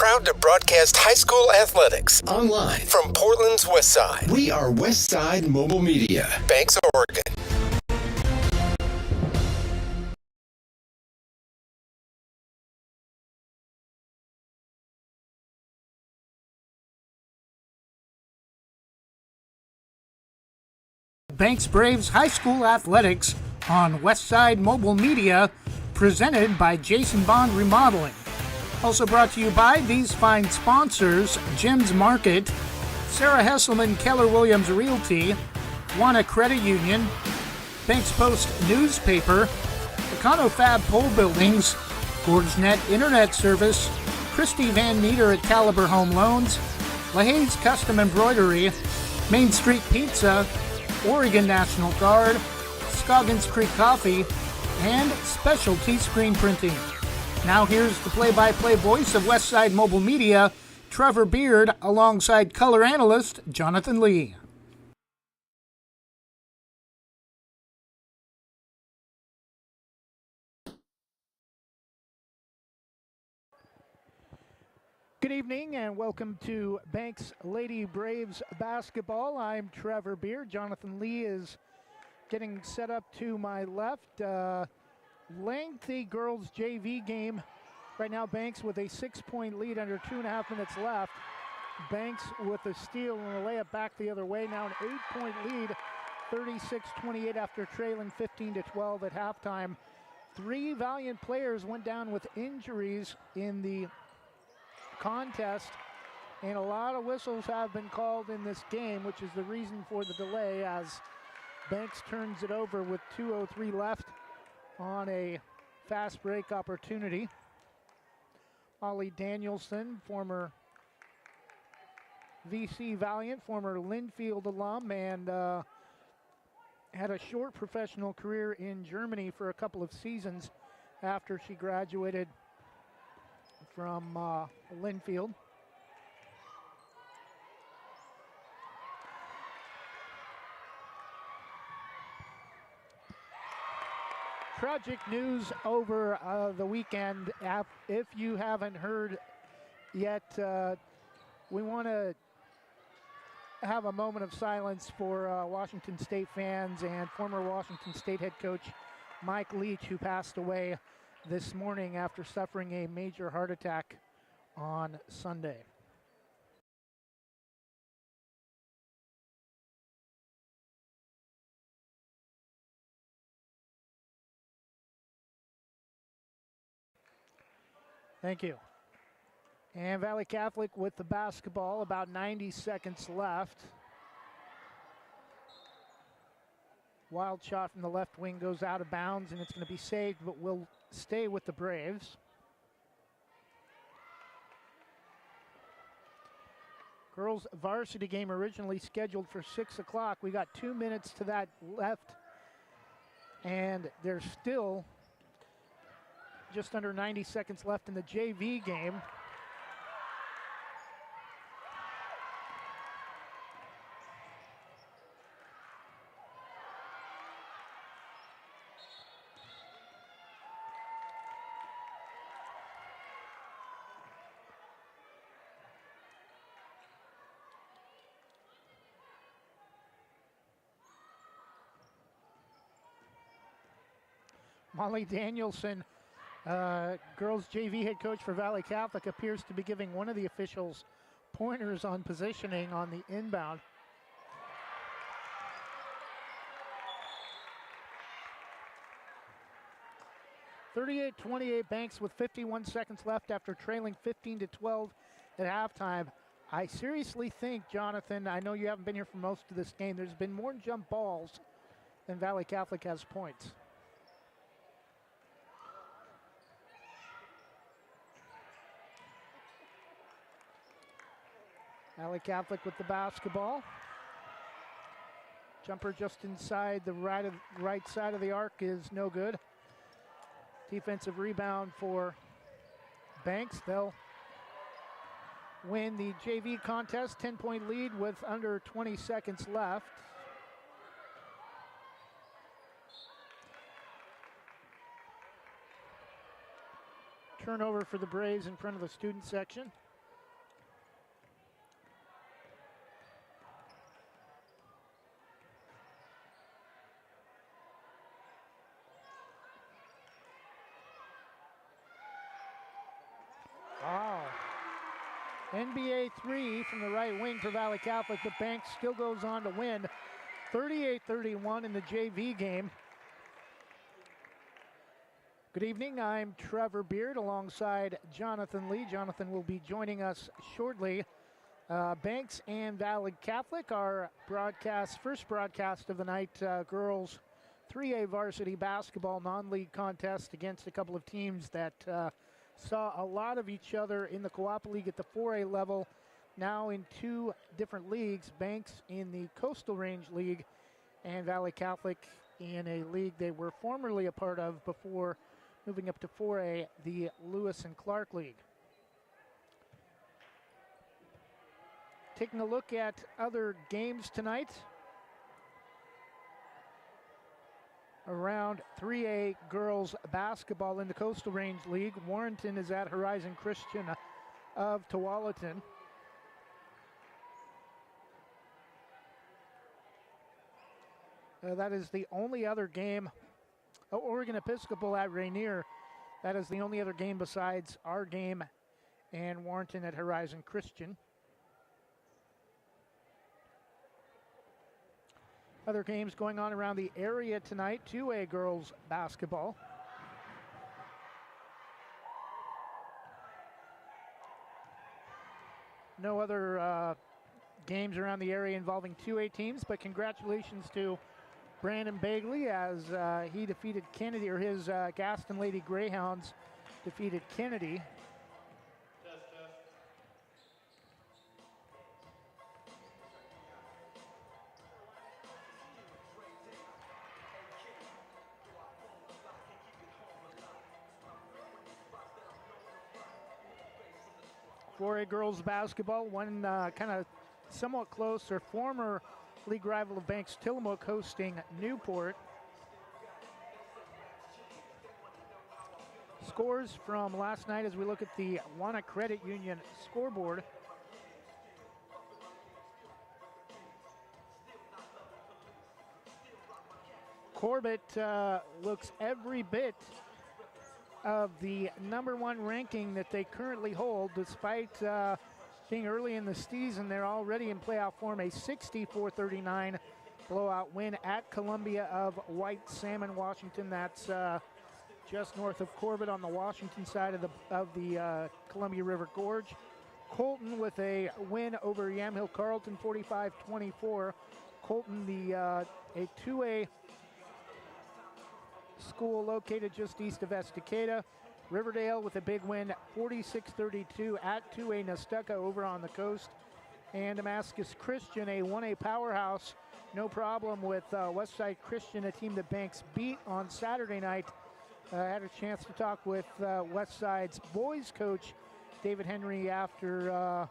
proud to broadcast high school athletics online from Portland's West Side. We are West Side Mobile Media, Banks, Oregon. Banks Braves High School Athletics on Westside Mobile Media, presented by Jason Bond Remodeling. Also brought to you by these fine sponsors: Jim's Market, Sarah Hesselman Keller Williams Realty, Wana Credit Union, Banks Post Newspaper, Econo Fab Pole Buildings, ForgeNet Internet Service, Christy Van Meter at Caliber Home Loans, LaHaye's Custom Embroidery, Main Street Pizza, Oregon National Guard, Scoggins Creek Coffee, and Specialty Screen Printing. Now here's the play-by-play voice of Westside Mobile Media, Trevor Beard, alongside color analyst Jonathan Lee. Good evening and welcome to Banks Lady Braves basketball. I'm Trevor Beard. Jonathan Lee is getting set up to my left. Lengthy girls JV game. Right now Banks with a 6-point lead under 2.5 minutes left. Banks with a steal and a layup back the other way. Now an 8-point lead, 36-28 after trailing 15-12 at halftime. 3 Valiant players went down with injuries in the contest, and a lot of whistles have been called in this game, which is the reason for the delay as Banks turns it over with 2:03 left on a fast break opportunity. Ollie Danielson, former VC Valiant, former Linfield alum, and had a short professional career in Germany for a couple of seasons after she graduated from Linfield. Tragic news over the weekend. If you haven't heard yet, we want to have a moment of silence for Washington State fans and former Washington State head coach Mike Leach, who passed away this morning after suffering a major heart attack on Sunday. Thank you. And Valley Catholic with the basketball, about 90 seconds left. Wild shot from the left wing goes out of bounds, and it's going to be saved, but will stay with the Braves. Girls varsity game originally scheduled for 6 o'clock. We got 2 minutes to that left, and there's still just under 90 seconds left in the JV game. Molly Danielson, girls JV head coach for Valley Catholic, appears to be giving one of the officials pointers on positioning on the inbound. (38-28) Banks with 51 seconds left after trailing 15-12 at halftime. I seriously think, Jonathan, I know you haven't been here for most of this game, there's been more jump balls than Valley Catholic has points. Valley Catholic with the basketball. Jumper just inside the right side of the arc is no good. Defensive rebound for Banks. They'll win the JV contest. 10-point lead with under 20 seconds left. Turnover for the Braves in front of the student section. NBA 3 from the right wing for Valley Catholic, but Banks still goes on to win 38-31 in the JV game. Good evening, I'm Trevor Beard alongside Jonathan Lee. Jonathan will be joining us shortly. Banks and Valley Catholic, our first broadcast of the night, girls 3A varsity basketball non-league contest against a couple of teams that saw a lot of each other in the Co-op League at the 4A level, now in two different leagues, Banks in the Coastal Range League and Valley Catholic in a league they were formerly a part of before moving up to 4A, the Lewis and Clark League. Taking a look at other games tonight. Around 3A girls basketball in the Coastal Range League. Warrenton is at Horizon Christian of Tualatin. That is the only other game. Oregon Episcopal at Rainier. That is the only other game besides our game and Warrenton at Horizon Christian. Other games going on around the area tonight, 2A girls basketball. No other games around the area involving 2A teams, but congratulations to Brandon Bagley as he defeated Kennedy, or his Gaston Lady Greyhounds defeated Kennedy. 4A girls basketball, one kind of somewhat close, or former league rival of Banks, Tillamook hosting Newport. Scores from last night as we look at the Wanna Credit Union scoreboard. Corbett looks every bit of the #1 ranking that they currently hold, despite being early in the season. They're already in playoff form, a 64-39 blowout win at Columbia of White Salmon, Washington. That's just north of Corbett on the Washington side of the Columbia River Gorge. Colton with a win over Yamhill Carlton, 45-24. Colton, a 2A school located just east of Estacada. Riverdale with a big win, 46-32 at 2A Nestucca over on the coast. And Damascus Christian, a 1A powerhouse, no problem with Westside Christian, a team that Banks beat on Saturday night. Had a chance to talk with Westside's boys coach, David Henry, after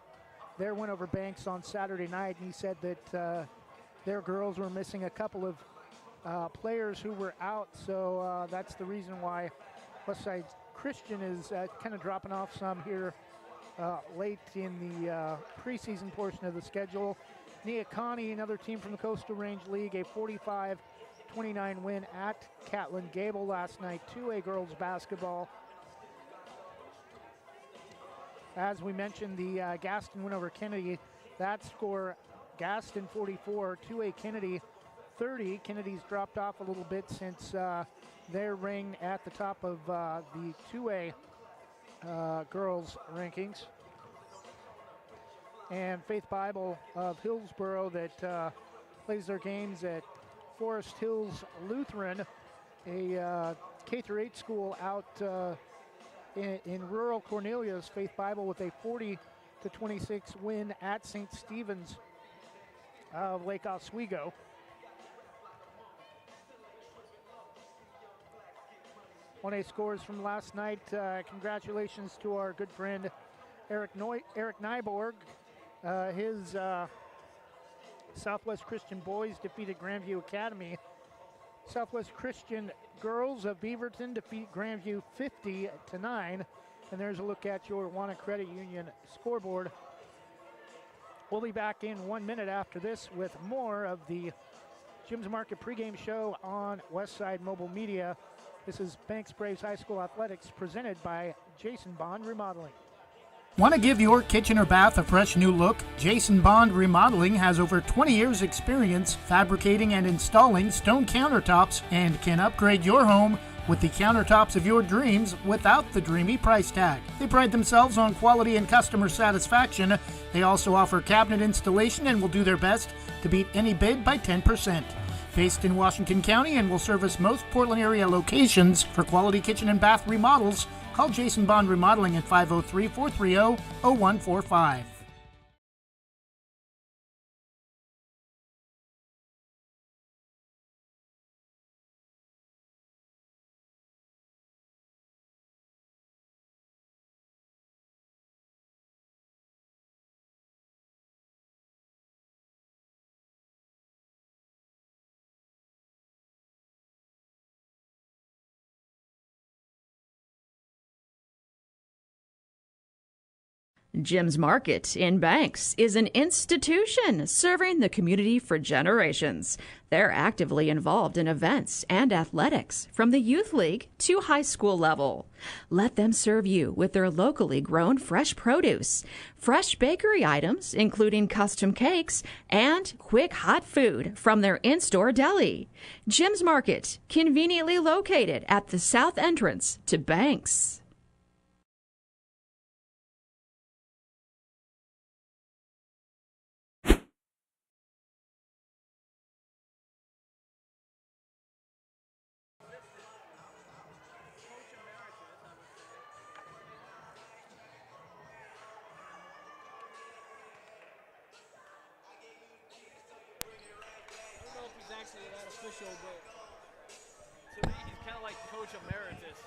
their win over Banks on Saturday night. And he said that their girls were missing a couple of players who were out, so that's the reason why Westside Christian is kind of dropping off some here late in the preseason portion of the schedule. Neocani, another team from the Coastal Range League, a 45-29 win at Catlin Gable last night, 2A girls basketball. As we mentioned, the Gaston win over Kennedy. That score, Gaston 44, 2A Kennedy 30. Kennedy's dropped off a little bit since their ring at the top of the 2A girls rankings. And Faith Bible of Hillsboro that plays their games at Forest Hills Lutheran, a K-8 school out in rural Cornelius. Faith Bible with a 40-26 win at St. Stephen's of Lake Oswego. One A scores from last night. Congratulations to our good friend Eric Nyborg. His Southwest Christian boys defeated Grandview Academy. Southwest Christian girls of Beaverton defeat Grandview 50-9. And there's a look at your Wanna Credit Union scoreboard. We'll be back in 1 minute after this with more of the Jim's Market pregame show on Westside Mobile Media. This is Banks Braves High School Athletics presented by Jason Bond Remodeling. Want to give your kitchen or bath a fresh new look? Jason Bond Remodeling has over 20 years experience fabricating and installing stone countertops and can upgrade your home with the countertops of your dreams without the dreamy price tag. They pride themselves on quality and customer satisfaction. They also offer cabinet installation and will do their best to beat any bid by 10%. Based in Washington County and will service most Portland area locations. For quality kitchen and bath remodels, call Jason Bond Remodeling at 503-430-0145. Jim's Market in Banks is an institution serving the community for generations. They're actively involved in events and athletics from the youth league to high school level. Let them serve you with their locally grown fresh produce, fresh bakery items, including custom cakes, and quick hot food from their in-store deli. Jim's Market, conveniently located at the south entrance to Banks. To me, he's kind of like Coach Emeritus.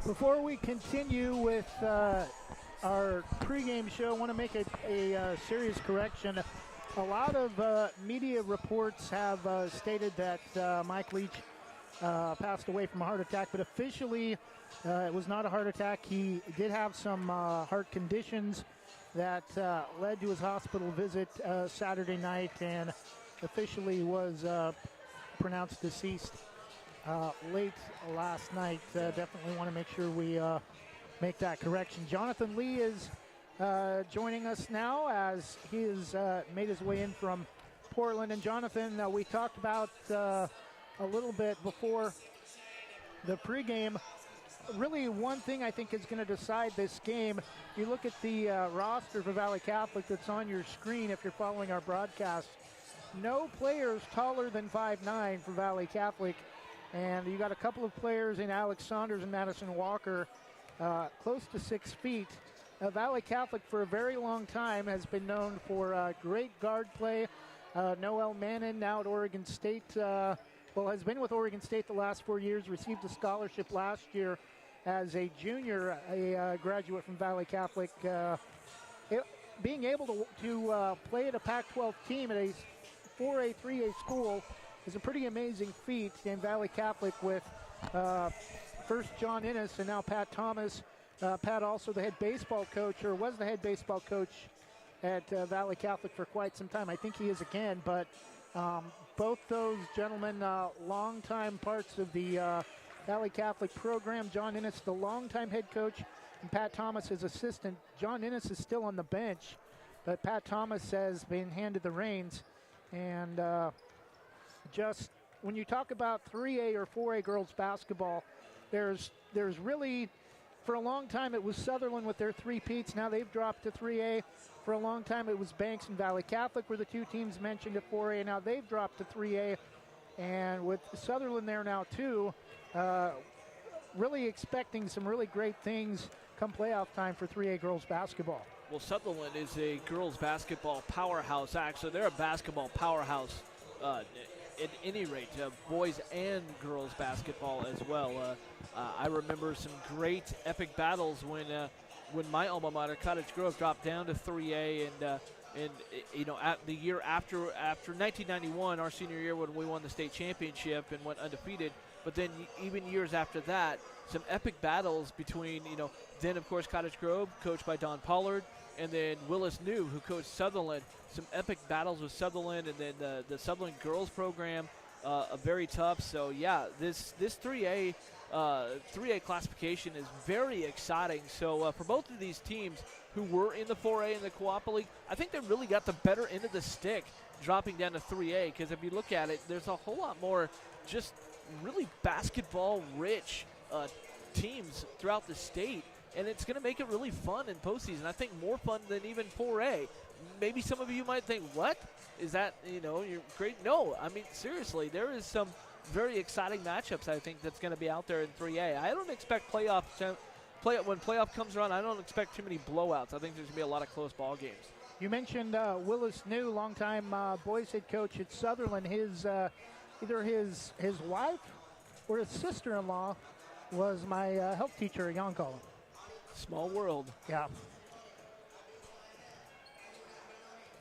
Before we continue with our pregame show, I want to make a serious correction. A lot of media reports have stated that Mike Leach passed away from a heart attack, but officially it was not a heart attack. He did have some heart conditions that led to his hospital visit Saturday night, and officially was pronounced deceased late last night. Definitely want to make sure we make that correction. Jonathan Lee is joining us now as he has made his way in from Portland. And Jonathan, we talked about a little bit before the pregame. Really, one thing I think is going to decide this game. You look at the roster for Valley Catholic that's on your screen if you're following our broadcast. No players taller than 5'9" for Valley Catholic. And you got a couple of players in Alex Saunders and Madison Walker close to 6 feet. Valley Catholic for a very long time has been known for great guard play. Noel Mannon, now at Oregon State, has been with Oregon State the last 4 years, received a scholarship last year as a junior, a graduate from Valley Catholic. Being able to play at a Pac-12 team at a 4A, 3A school is a pretty amazing feat in Valley Catholic with first John Innes and now Pat Thomas. Pat also the head baseball coach, or was the head baseball coach at Valley Catholic for quite some time. I think he is again, but both those gentlemen, longtime parts of the Valley Catholic program. John Innes, the longtime head coach, and Pat Thomas, his assistant. John Innes is still on the bench, but Pat Thomas has been handed the reins. And just when you talk about 3A or 4A girls basketball, there's really, for a long time it was Sutherland with their three-peats. Now they've dropped to 3A. For a long time it was Banks and Valley Catholic were the two teams mentioned at 4A. Now they've dropped to 3A. And with Sutherland there now too, really expecting some really great things come playoff time for 3A girls basketball. Well, Sutherland is a girls basketball powerhouse. Actually, they're a basketball powerhouse at any rate, boys and girls basketball as well. I remember some great epic battles when my alma mater, Cottage Grove, dropped down to 3A, and you know, at the year after 1991, our senior year, when we won the state championship and went undefeated. But then even years after that, some epic battles between, you know, then of course Cottage Grove, coached by Don Pollard, and then Willis New, who coached Sutherland. Some epic battles with Sutherland, and then the Sutherland girls program, very tough. So yeah, this 3A 3A classification is very exciting. So for both of these teams who were in the 4A and the Coapa League, I think they really got the better end of the stick dropping down to 3A, because if you look at it, there's a whole lot more just really basketball-rich teams throughout the state, and it's going to make it really fun in postseason. I think more fun than even 4A. Maybe some of you might think, what? Is that, you're great? No, I mean, seriously, there is some very exciting matchups, I think, that's going to be out there in 3A. I don't expect when playoff comes around, I don't expect too many blowouts. I think there's going to be a lot of close ball games. You mentioned Willis New, longtime boys head coach at Sutherland. His either his wife or his sister-in-law was my health teacher at Yoncalla. Small world. Yeah.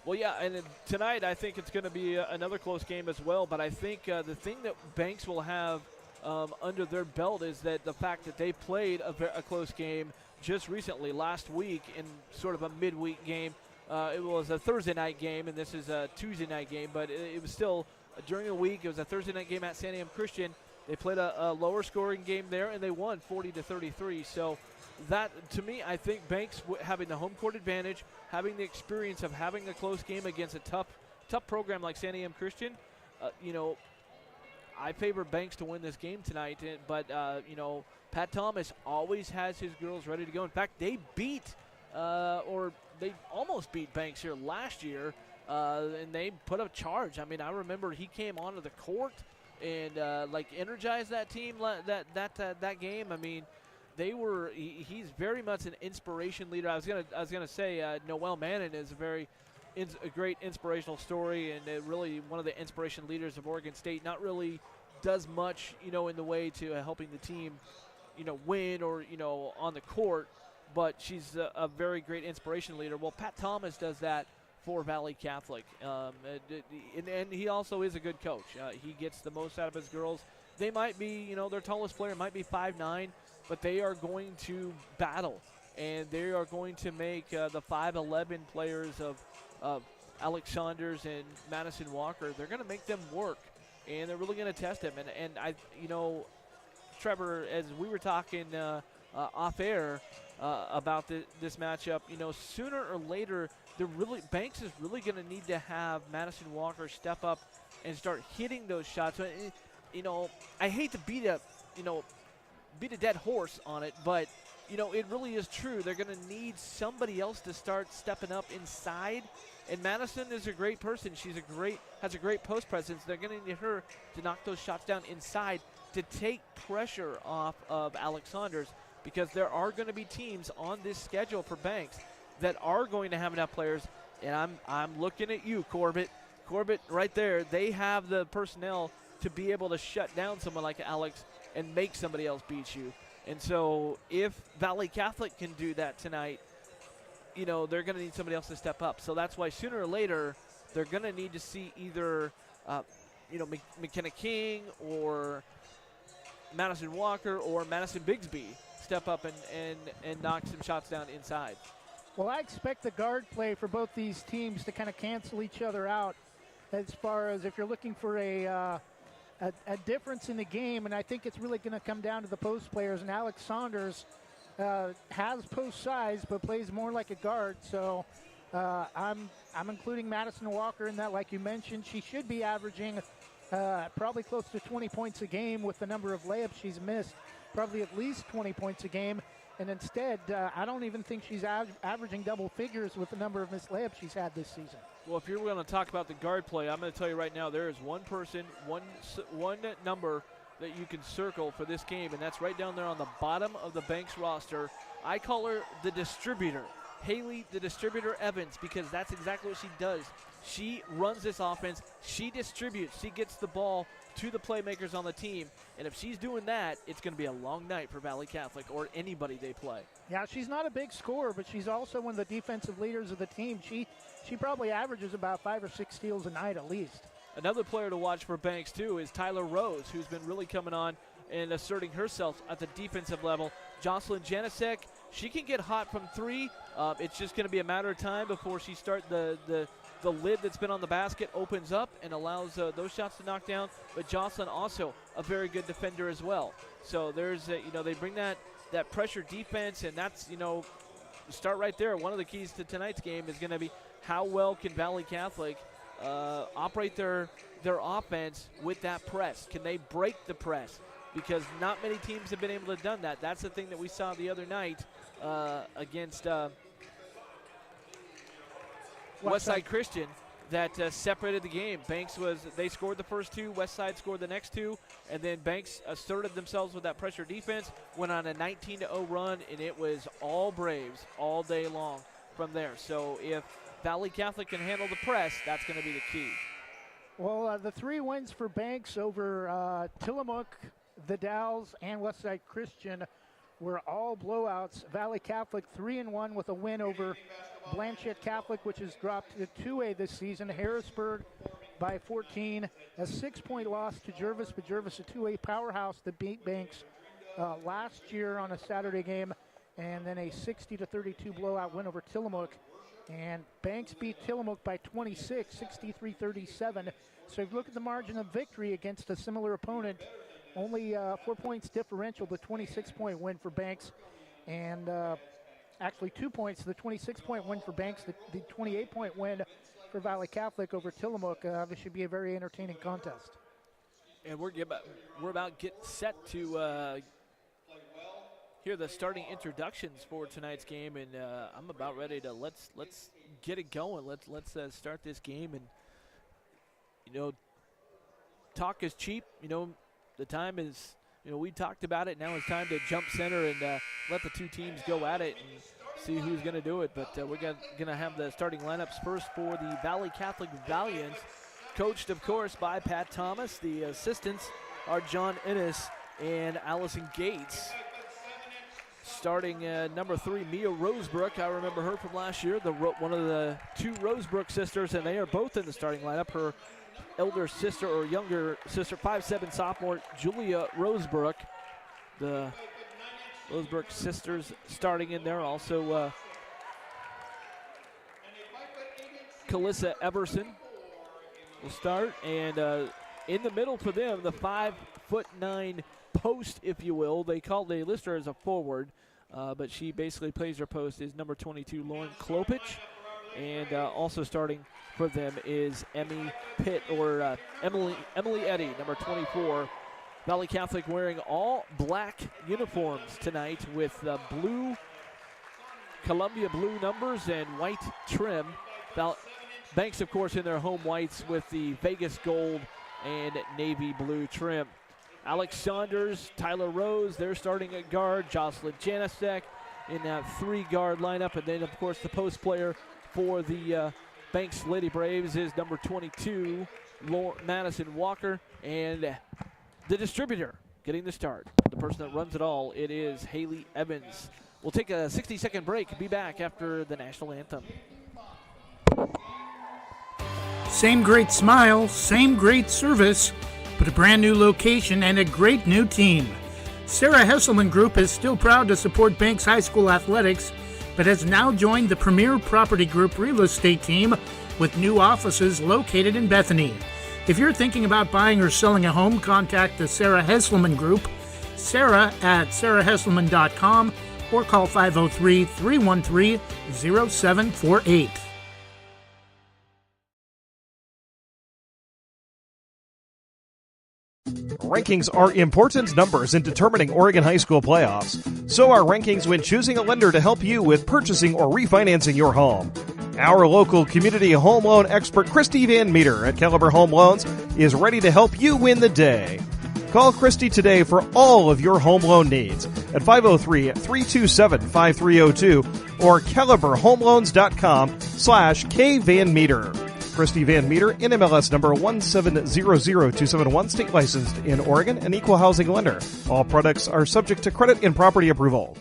Well, yeah, and tonight I think it's going to be another close game as well. But I think the thing that Banks will have under their belt is that the fact that they played a close game just recently, last week, in sort of a midweek game. It was a Thursday night game, and this is a Tuesday night game, but it was still during the week. It was a Thursday night game at Santiam Christian. They played a lower scoring game there, and they won 40-33. So that, to me, I think Banks having the home court advantage, having the experience of having a close game against a tough program like Santiam Christian, I favor Banks to win this game tonight. But Pat Thomas always has his girls ready to go. In fact, they they almost beat Banks here last year, and they put up a charge. I mean, I remember he came onto the court and energized that team that game. I mean, he's very much an inspiration leader. I was gonna say Noel Mannon is a great inspirational story, and really one of the inspiration leaders of Oregon State. Not really does much in the way to helping the team win or on the court, but she's a very great inspiration leader. Well, Pat Thomas does that for Valley Catholic, and he also is a good coach. He gets the most out of his girls. They might be, their tallest player might be 5'9", but they are going to battle, and they are going to make the 5'11" players of Alex Saunders and Madison Walker, they're going to make them work, and they're really going to test them. And I, Trevor, as we were talking off air about this matchup, sooner or later, Banks is really going to need to have Madison Walker step up and start hitting those shots. I hate to beat a dead horse on it, but it really is true. They're going to need somebody else to start stepping up inside. And Madison is a great person. Has a great post presence. They're going to need her to knock those shots down inside to take pressure off of Alex Saunders, because there are going to be teams on this schedule for Banks that are going to have enough players. And I'm looking at you, Corbett. Corbett, right there. They have the personnel to be able to shut down someone like Alex and make somebody else beat you. And so if Valley Catholic can do that tonight, they're going to need somebody else to step up. So that's why sooner or later they're going to need to see either, McKenna King or Madison Walker or Madison Bigsby step up and knock some shots down inside. Well, I expect the guard play for both these teams to kind of cancel each other out as far as if you're looking for a difference in the game, and I think it's really going to come down to the post players. And Alex Saunders has post size but plays more like a guard, so I'm including Madison Walker in that. Like you mentioned, she should be averaging probably close to 20 points a game with the number of layups she's missed, probably at least 20 points a game. And instead, I don't even think she's averaging double figures with the number of missed layups she's had this season. Well, if you're going to talk about the guard play, I'm going to tell you right now, there is one person, one number that you can circle for this game, and that's right down there on the bottom of the Banks roster. I call her the distributor, Haley the Distributor Evans, because that's exactly what she does. She runs this offense. She distributes. She gets the ball to the playmakers on the team. And if she's doing that, it's going to be a long night for Valley Catholic or anybody they play. Yeah, she's not a big scorer, but she's also one of the defensive leaders of the team. She probably averages about 5 or 6 steals a night at least. Another player to watch for Banks, too, is Tyler Rose, who's been really coming on and asserting herself at the defensive level. Jocelyn Janicek, she can get hot from 3. It's just going to be a matter of time before she starts the the lid that's been on the basket opens up and allows those shots to knock down. But Jocelyn also a very good defender as well. So there's, they bring that pressure defense, and that's, start right there. One of the keys to tonight's game is going to be how well can Valley Catholic operate their offense with that press. Can they break the press? Because not many teams have been able to have done that. That's the thing that we saw the other night against Westside Christian that separated the game. They scored the first two, Westside scored the next two, and then Banks asserted themselves with that pressure defense, went on a 19-0 run, and it was all Braves all day long from there. So if Valley Catholic can handle the press, that's going to be the key. Well, the 3 wins for Banks over Tillamook, the Dalles, and Westside Christian were all blowouts. Valley Catholic 3-1 with a win over Blanchette Catholic, which has dropped to 2A this season. Harrisburg by 14. A 6-point loss to Jervis, but Jervis, a 2A powerhouse that beat Banks last year on a Saturday game. And then a 60-32 blowout win over Tillamook. And Banks beat Tillamook by 26, 63-37. So if you look at the margin of victory against a similar opponent, only 4 points differential, the 26-point win for Banks. And actually 2 points, the 26-point win for Banks, the 28-point win for Valley Catholic over Tillamook. This should be a very entertaining contest. And we're about get set to hear the starting introductions for tonight's game, and I'm about ready to let's get it going. Let's start this game, and talk is cheap. The time is. We talked about it. Now it's time to jump center and let the two teams go at it and see who's going to do it. But we're going to have the starting lineups first for the Valley Catholic Valiants, coached, of course, by Pat Thomas. The assistants are John Ennis and Allison Gates. Starting number 3, Mia Rosebrook. I remember her from last year, one of the 2 Rosebrook sisters, and they are both in the starting lineup. Her elder sister or younger sister, 5'7" sophomore Julia Rosebrook. The Rosebrook sisters starting in there. Also, Kalissa Everson will start. And in the middle for them, the 5'9" post, if you will. They list her as a forward, but she basically plays her post, is number 22, Lauren Klopich. And also starting for them is Emily Eddy, number 24. Valley Catholic wearing all black uniforms tonight with Columbia blue numbers and white trim. Banks, of course, in their home whites with the Vegas gold and navy blue trim. Alex Saunders, Tyler Rose, they're starting at guard. Jocelyn Janisek in that 3-guard lineup. And then, of course, the post player for the Banks Lady Braves is number 22, Madison Walker. And the distributor getting the start, the person that runs it all, it is Haley Evans. We'll take a 60-second break. Be back after the national anthem. Same great smile, same great service, but a brand new location and a great new team. Sarah Hesselman Group is still proud to support Banks High School athletics, but has now joined the Premier Property Group real estate team with new offices located in Bethany. If you're thinking about buying or selling a home, contact the Sarah Hesselman Group, Sarah at sarahhesselman.com, or call 503-313-0748. Rankings are important numbers in determining Oregon high school playoffs. So are rankings when choosing a lender to help you with purchasing or refinancing your home. Our local community home loan expert, Christy Van Meter at Caliber Home Loans, is ready to help you win the day. Call Christy today for all of your home loan needs at 503-327-5302 or caliberhomeloans.com/kvanmeter. Christy Van Meter, NMLS number 1700271, state licensed in Oregon, an equal housing lender. All products are subject to credit and property approval.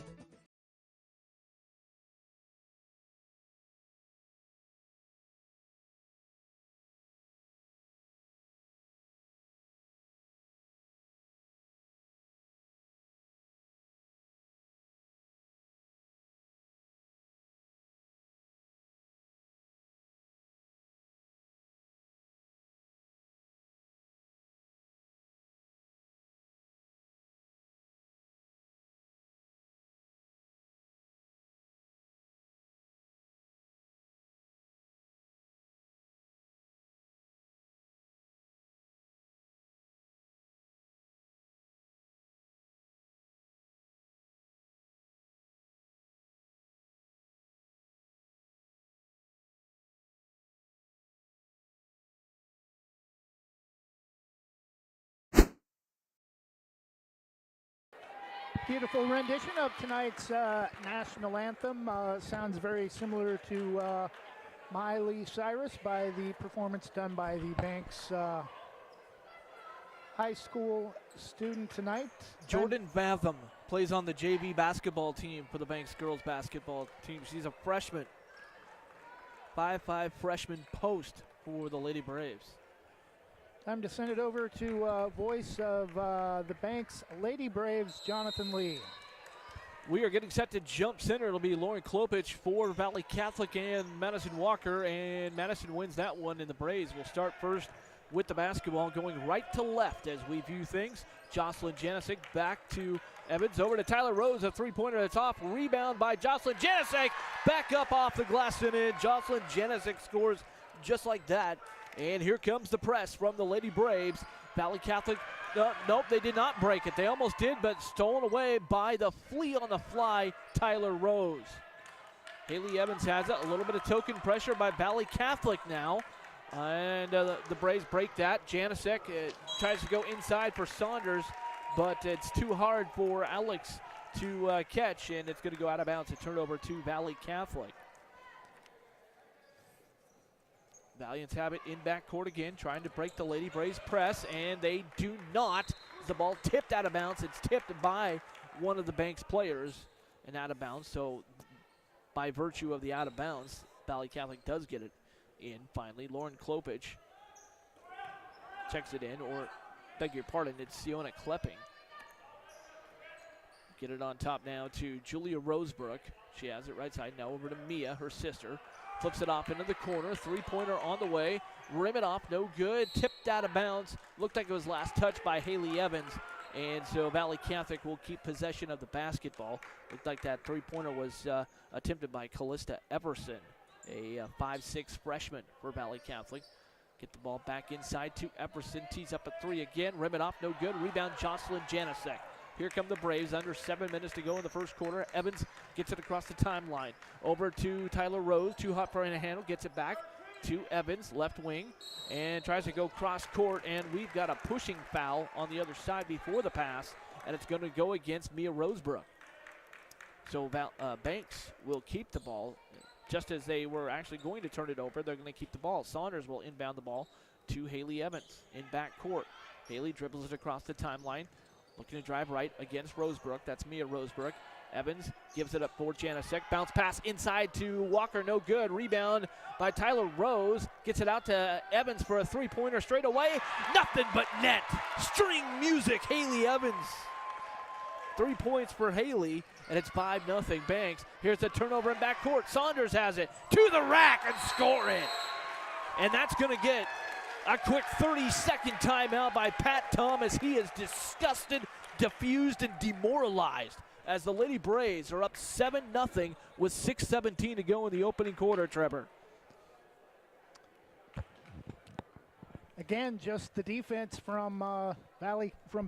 Beautiful rendition of tonight's national anthem. Sounds very similar to Miley Cyrus by the performance done by the Banks high school student tonight. Jordan Batham plays on the JV basketball team for the Banks girls basketball team. She's a freshman. 5'5" freshman post for the Lady Braves. Time to send it over to voice of the Banks Lady Braves, Jonathan Lee. We are getting set to jump center. It'll be Lauren Klopich for Valley Catholic and Madison Walker, and Madison wins that one, and the Braves will start first with the basketball going right to left as we view things. Jocelyn Janisic back to Evans, over to Tyler Rose, a three-pointer that's off. Rebound by Jocelyn Janisic, back up off the glass and in. Jocelyn Janisic scores just like that. And here comes the press from the Lady Braves. Valley Catholic, nope, they did not break it. They almost did, but stolen away by the flea on the fly, Tyler Rose. Haley Evans has it. A little bit of token pressure by Valley Catholic now. And the Braves break that. Janisic tries to go inside for Saunders, but it's too hard for Alex to catch, and it's going to go out of bounds. A turnover to Valley Catholic. Valiants have it in backcourt again, trying to break the Lady Braves press, and they do not. The ball tipped out of bounds. It's tipped by one of the Banks players and out of bounds. So by virtue of the out of bounds, Valley Catholic does get it in finally. Lauren Klopich checks it in, or beg your pardon, it's Siona Klepping. Get it on top now to Julia Rosebrook. She has it right side. Now over to Mia, her sister. Flips it off into the corner. Three-pointer on the way. Rim it off, no good. Tipped out of bounds. Looked like it was last touched by Haley Evans. And so Valley Catholic will keep possession of the basketball. Looked like that three-pointer was attempted by Callista Everson, a 5'6" freshman for Valley Catholic. Get the ball back inside to Everson. Tees up a three again. Rim it off, no good. Rebound, Jocelyn Janisic. Here come the Braves, under 7 minutes to go in the first quarter. Evans gets it across the timeline. Over to Tyler Rose, too hot for a handle, gets it back to Evans, left wing, and tries to go cross court, and we've got a pushing foul on the other side before the pass, and it's going to go against Mia Rosebrook. So Banks will keep the ball. Just as they were actually going to turn it over, they're going to keep the ball. Saunders will inbound the ball to Haley Evans in backcourt. Haley dribbles it across the timeline. Looking to drive right against Rosebrook. That's Mia Rosebrook. Evans gives it up for Janisic. Bounce pass inside to Walker. No good. Rebound by Tyler Rose. Gets it out to Evans for a three-pointer straight away. Nothing but net. String music. Haley Evans. 3 points for Haley, and it's 5-0 Banks. Here's the turnover in backcourt. Saunders has it to the rack and score it. And that's going to get a quick 30-second timeout by Pat Thomas. He is disgusted, diffused, and demoralized as the Lady Braves are up 7-0 with 6:17 to go in the opening quarter, Trevor. Again, just the defense from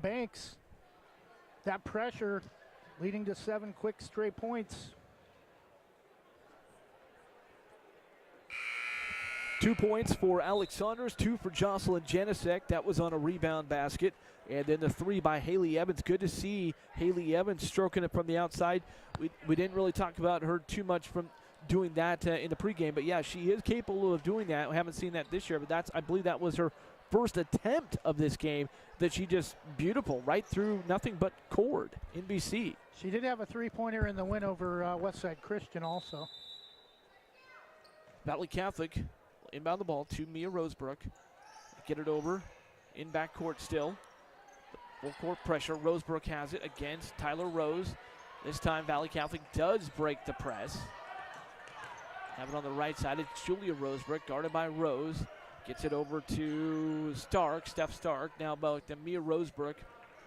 Banks. That pressure leading to 7 quick straight points. 2 points for Alex Saunders, 2 for Jocelyn Janisic. That was on a rebound basket. And then the 3 by Haley Evans. Good to see Haley Evans stroking it from the outside. We didn't really talk about her too much from doing that in the pregame. But, yeah, she is capable of doing that. We haven't seen that this year. But I believe that was her first attempt of this game that she just beautiful right through nothing but cord in BC. She did have a three-pointer in the win over Westside Christian also. Valley Catholic inbound the ball to Mia Rosebrook. Get it over in backcourt still. Full court pressure. Rosebrook has it against Tyler Rose. This time Valley Catholic does break the press. Have it on the right side. It's Julia Rosebrook guarded by Rose. Gets it over to Stark, Steph Stark. Now about to Mia Rosebrook,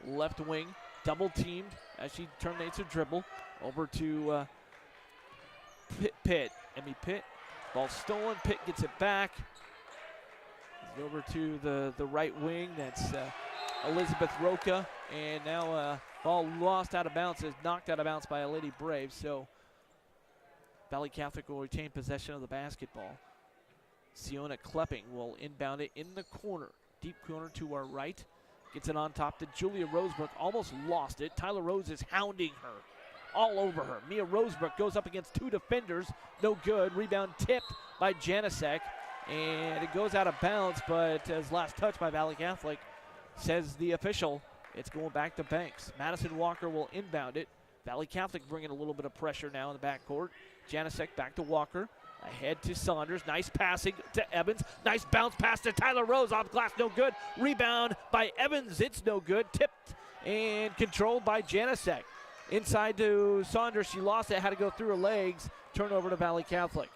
left wing, double teamed as she terminates her dribble. Over to Pitt. Emmy Pitt. Ball stolen. Pitt gets it back. Over to the right wing. That's Elizabeth Roca. And now ball lost out of bounds. Is knocked out of bounds by a Lady Brave. So Valley Catholic will retain possession of the basketball. Siona Klepping will inbound it in the corner. Deep corner to our right. Gets it on top to Julia Rosebrook. Almost lost it. Tyler Rose is hounding her. All over her. Mia Rosebrook goes up against two defenders. No good. Rebound tipped by Janasek. And it goes out of bounds, but as last touch by Valley Catholic, says the official, it's going back to Banks. Madison Walker will inbound it. Valley Catholic bringing a little bit of pressure now in the backcourt. Janasek back to Walker. Ahead to Saunders. Nice passing to Evans. Nice bounce pass to Tyler Rose. Off glass, no good. Rebound by Evans. It's no good. Tipped and controlled by Janasek. Inside to Saunders. She lost it. Had to go through her legs. Turnover to Valley Catholic.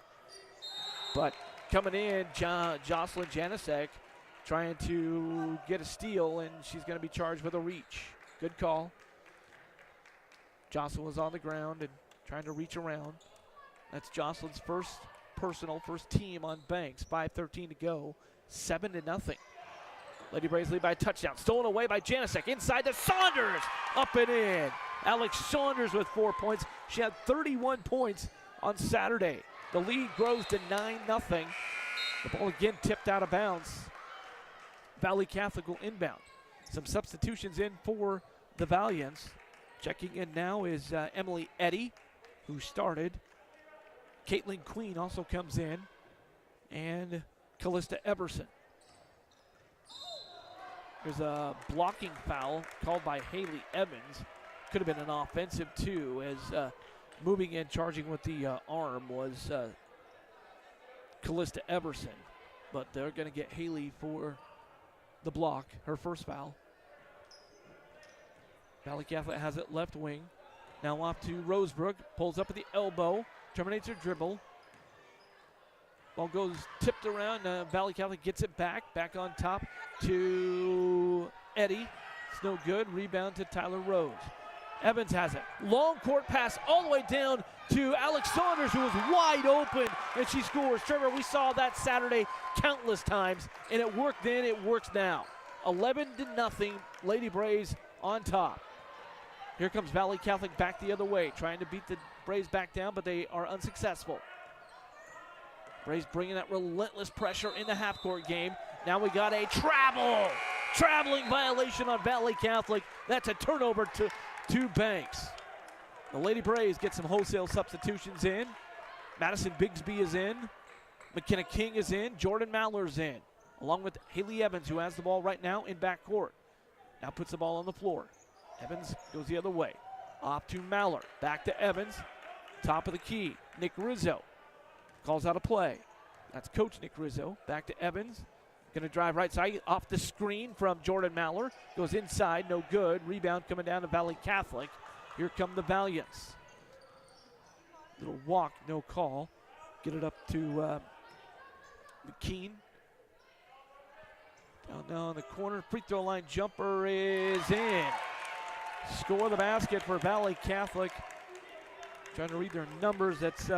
But coming in, Jocelyn Janasek trying to get a steal, and she's going to be charged with a reach. Good call. Jocelyn was on the ground and trying to reach around. That's Jocelyn's first team on Banks. 5:13 to go, 7-0. Lady Braves lead by a touchdown. Stolen away by Janasek. Inside to Saunders. Up and in. Alex Saunders with 4 points. She had 31 points on Saturday. The lead grows to 9-0. The ball again tipped out of bounds. Valley Catholic will inbound. Some substitutions in for the Valiants. Checking in now is Emily Eddy, who started. Caitlin Queen also comes in. And Callista Everson. There's a blocking foul called by Haley Evans. Could have been an offensive too, as moving in, charging with the arm was Callista Everson. But they're going to get Haley for the block, her first foul. Valley Catholic has it left wing. Now off to Rosebrook, pulls up at the elbow, terminates her dribble. Ball goes tipped around. Valley Catholic gets it back on top to Eddy. It's no good. Rebound to Tyler Rose. Evans has it. Long court pass all the way down to Alex Saunders, who was wide open, and she scores. Trevor, we saw that Saturday countless times, and it worked then, it works now. 11-0, Lady Braves on top. Here comes Valley Catholic back the other way, trying to beat the Braves back down, but they are unsuccessful. Braves bringing that relentless pressure in the half-court game. Now we got a traveling violation on Valley Catholic. That's a turnover to Banks. The Lady Braves get some wholesale substitutions in. Madison Bigsby is in. McKenna King is in. Jordan Maller's in, along with Haley Evans, who has the ball right now in backcourt. Now puts the ball on the floor. Evans goes the other way. Off to Maller. Back to Evans. Top of the key. Nick Rizzo calls out a play. That's Coach Nick Rizzo. Back to Evans. Going to drive right side. Off the screen from Jordan Maller. Goes inside. No good. Rebound coming down to Valley Catholic. Here come the Valiants. Little walk. No call. Get it up to McKean. Down now in the corner. Free throw line jumper is in. Score the basket for Valley Catholic. Trying to read their numbers. That's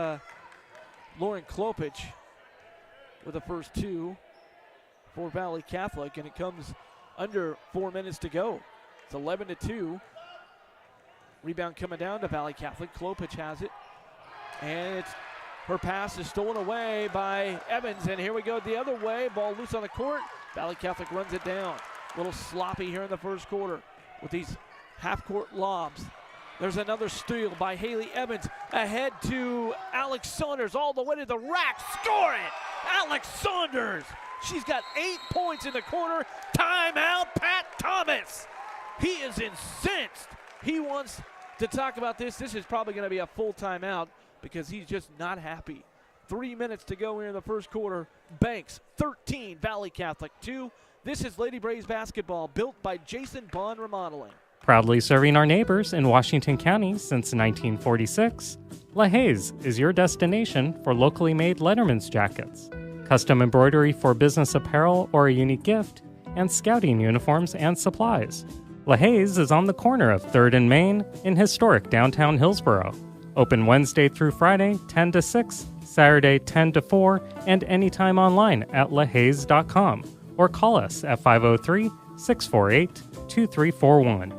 Lauren Klopich with the first two for Valley Catholic, and it comes under 4 minutes to go. It's 11-2. Rebound coming down to Valley Catholic. Klopich has it, and her pass is stolen away by Evans, and here we go the other way. Ball loose on the court. Valley Catholic runs it down. A little sloppy here in the first quarter with these half-court lobs. There's another steal by Haley Evans. Ahead to Alex Saunders all the way to the rack. Score it! Alex Saunders! She's got 8 points in the corner. Timeout, Pat Thomas. He is incensed. He wants to talk about this. This is probably going to be a full timeout because he's just not happy. 3 minutes to go here in the first quarter. Banks 13, Valley Catholic 2. This is Lady Braves basketball, built by Jason Bond Remodeling. Proudly serving our neighbors in Washington County since 1946, LaHaye's is your destination for locally made Letterman's jackets, custom embroidery for business apparel or a unique gift, and scouting uniforms and supplies. LaHaye's is on the corner of 3rd and Main in historic downtown Hillsborough. Open Wednesday through Friday, 10 to 6, Saturday, 10 to 4, and anytime online at lahayes.com or call us at 503-648-2341.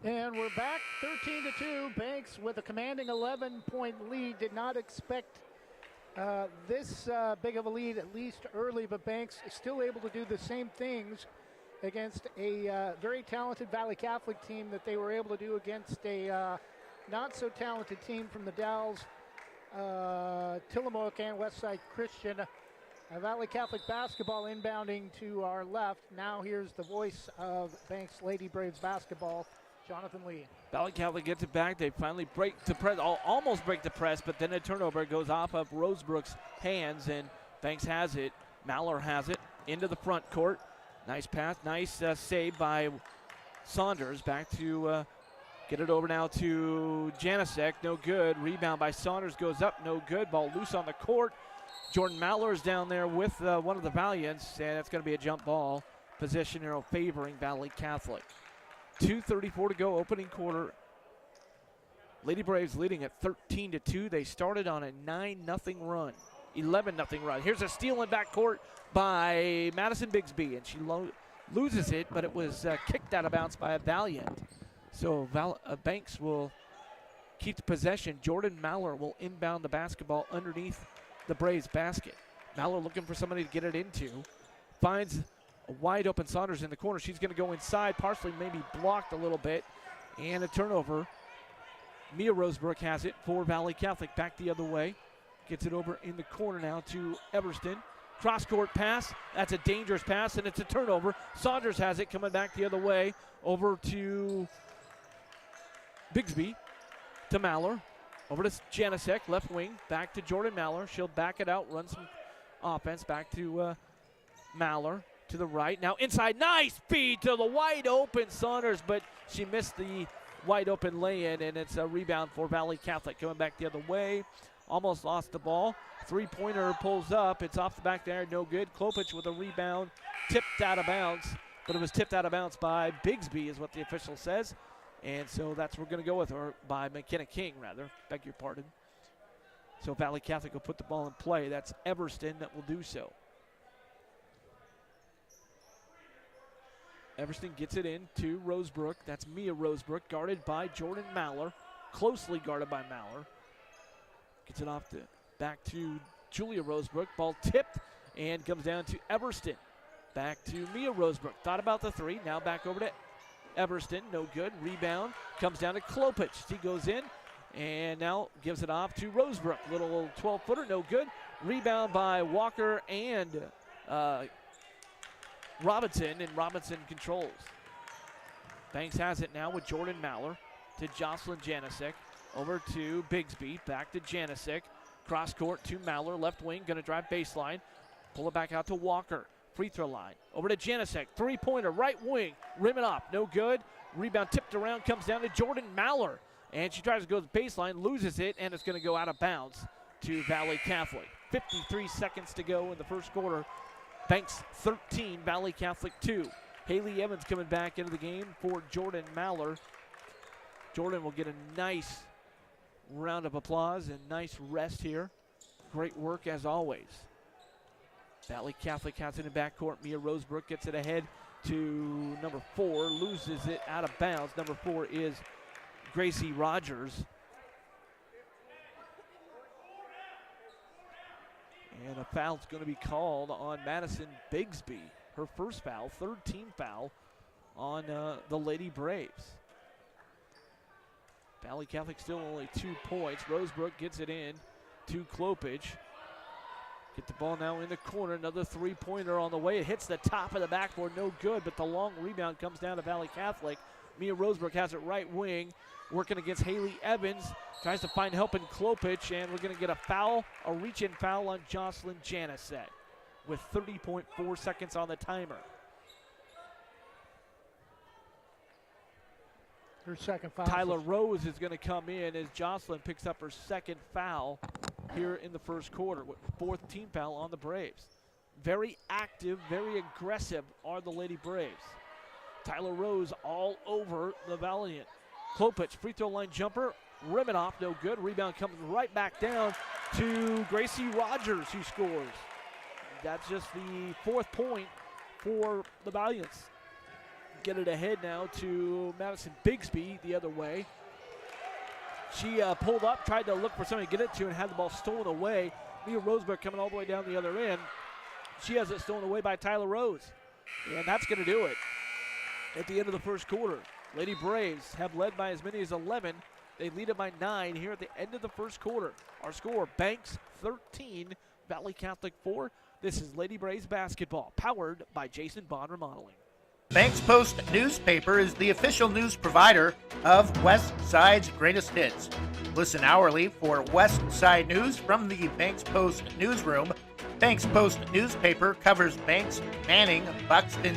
And we're back 13-2. Banks with a commanding 11-point lead. Did not expect this big of a lead, at least early, but Banks is still able to do the same things against a very talented Valley Catholic team that they were able to do against a not so talented team from the Dalles, Tillamook and Westside Christian. Valley Catholic basketball inbounding to our left. Now here's the voice of Banks Lady Braves basketball, Jonathan Lee. Valley Catholic gets it back. They finally break the press, almost break the press, but then a turnover goes off of Rosebrook's hands, and Banks has it. Maller has it into the front court. Nice pass, nice save by Saunders. Back to get it over now to Janicek. No good. Rebound by Saunders goes up. No good. Ball loose on the court. Jordan Maller is down there with one of the Valiants, and it's going to be a jump ball. Possession arrow favoring Valley Catholic. 2:34 to go, opening quarter. Lady Braves leading at 13-2. They started on a 9-0 run, 11-0 run. Here's a steal in backcourt by Madison Bigsby, and she loses it, but it was kicked out of bounds by a Valiant. So Banks will keep the possession. Jordan Maller will inbound the basketball underneath the Braves basket. Maller looking for somebody to get it into. Finds a wide open Saunders in the corner. She's going to go inside, partially maybe blocked a little bit, and a turnover. Mia Rosebrook has it for Valley Catholic. Back the other way. Gets it over in the corner now to Everston. Cross-court pass. That's a dangerous pass, and it's a turnover. Saunders has it coming back the other way over to Bigsby, to Maller. Over to Janicek, left wing. Back to Jordan Maller. She'll back it out, run some offense. Back to Maller to the right. Now inside, nice feed to the wide open Saunders, but she missed the wide open lay-in, and it's a rebound for Valley Catholic. Coming back the other way. Almost lost the ball. Three-pointer pulls up. It's off the back there. No good. Klopich with a rebound. Tipped out of bounds, but it was tipped out of bounds by Bigsby is what the official says. And so that's what we're going to go with, or by McKenna King, rather. Beg your pardon. So Valley Catholic will put the ball in play. That's Everston that will do so. Everston gets it in to Rosebrook. That's Mia Rosebrook, guarded by Jordan Maller. Closely guarded by Maller. Gets it off back to Julia Rosebrook. Ball tipped and comes down to Everston. Back to Mia Rosebrook. Thought about the three. Now back over to Everston, no good. Rebound comes down to Klopich. He goes in and now gives it off to Rosebrook. Little 12-footer, no good. Rebound by Walker and Robinson, and Robinson controls. Banks has it now with Jordan Maller to Jocelyn Janicek. Over to Bigsby, back to Janicek. Cross court to Maller, left wing, going to drive baseline. Pull it back out to Walker. Free throw line. Over to Janicek. Three-pointer, right wing. Rim it up. No good. Rebound tipped around. Comes down to Jordan Maller. And she tries to go to the baseline. Loses it. And it's going to go out of bounds to Valley Catholic. 53 seconds to go in the first quarter. Banks 13, Valley Catholic 2. Haley Evans coming back into the game for Jordan Maller. Jordan will get a nice round of applause and nice rest here. Great work as always. Valley Catholic has it in backcourt. Mia Rosebrook gets it ahead to number 4, loses it out of bounds. Number 4 is Gracie Rogers. And a foul's going to be called on Madison Bigsby. Her first foul, third team foul on the Lady Braves. Valley Catholic still only 2 points. Rosebrook gets it in to Klopich. Get the ball now in the corner. Another three-pointer on the way. It hits the top of the backboard. No good, but the long rebound comes down to Valley Catholic. Mia Rosebrook has it right wing, working against Haley Evans. Tries to find help in Klopich, and we're going to get a foul, a reach-in foul on Jocelyn Janicek with 30.4 seconds on the timer. Her second foul. Tyler Rose is going to come in as Jocelyn picks up her second foul here in the first quarter, with 4th team foul on the Braves. Very active, very aggressive are the Lady Braves. Tyler Rose all over the Valiant. Klopich, free throw line jumper, rim it off, no good. Rebound comes right back down to Gracie Rogers, who scores. That's just the 4th point for the Valiants. get it ahead now to Madison Bigsby the other way. She pulled up, tried to look for somebody to get it to, and had the ball stolen away. Mia Roseberg coming all the way down the other end. She has it stolen away by Tyler Rose. And that's going to do it at the end of the first quarter. Lady Braves have led by as many as 11. They lead it by 9 here at the end of the first quarter. Our score, Banks 13, Valley Catholic 4. This is Lady Braves basketball, powered by Jason Bond Remodeling. Banks Post newspaper is the official news provider of West Side's greatest hits. Listen hourly for West Side news from the Banks Post newsroom. Banks Post newspaper covers Banks, Manning, Buxton,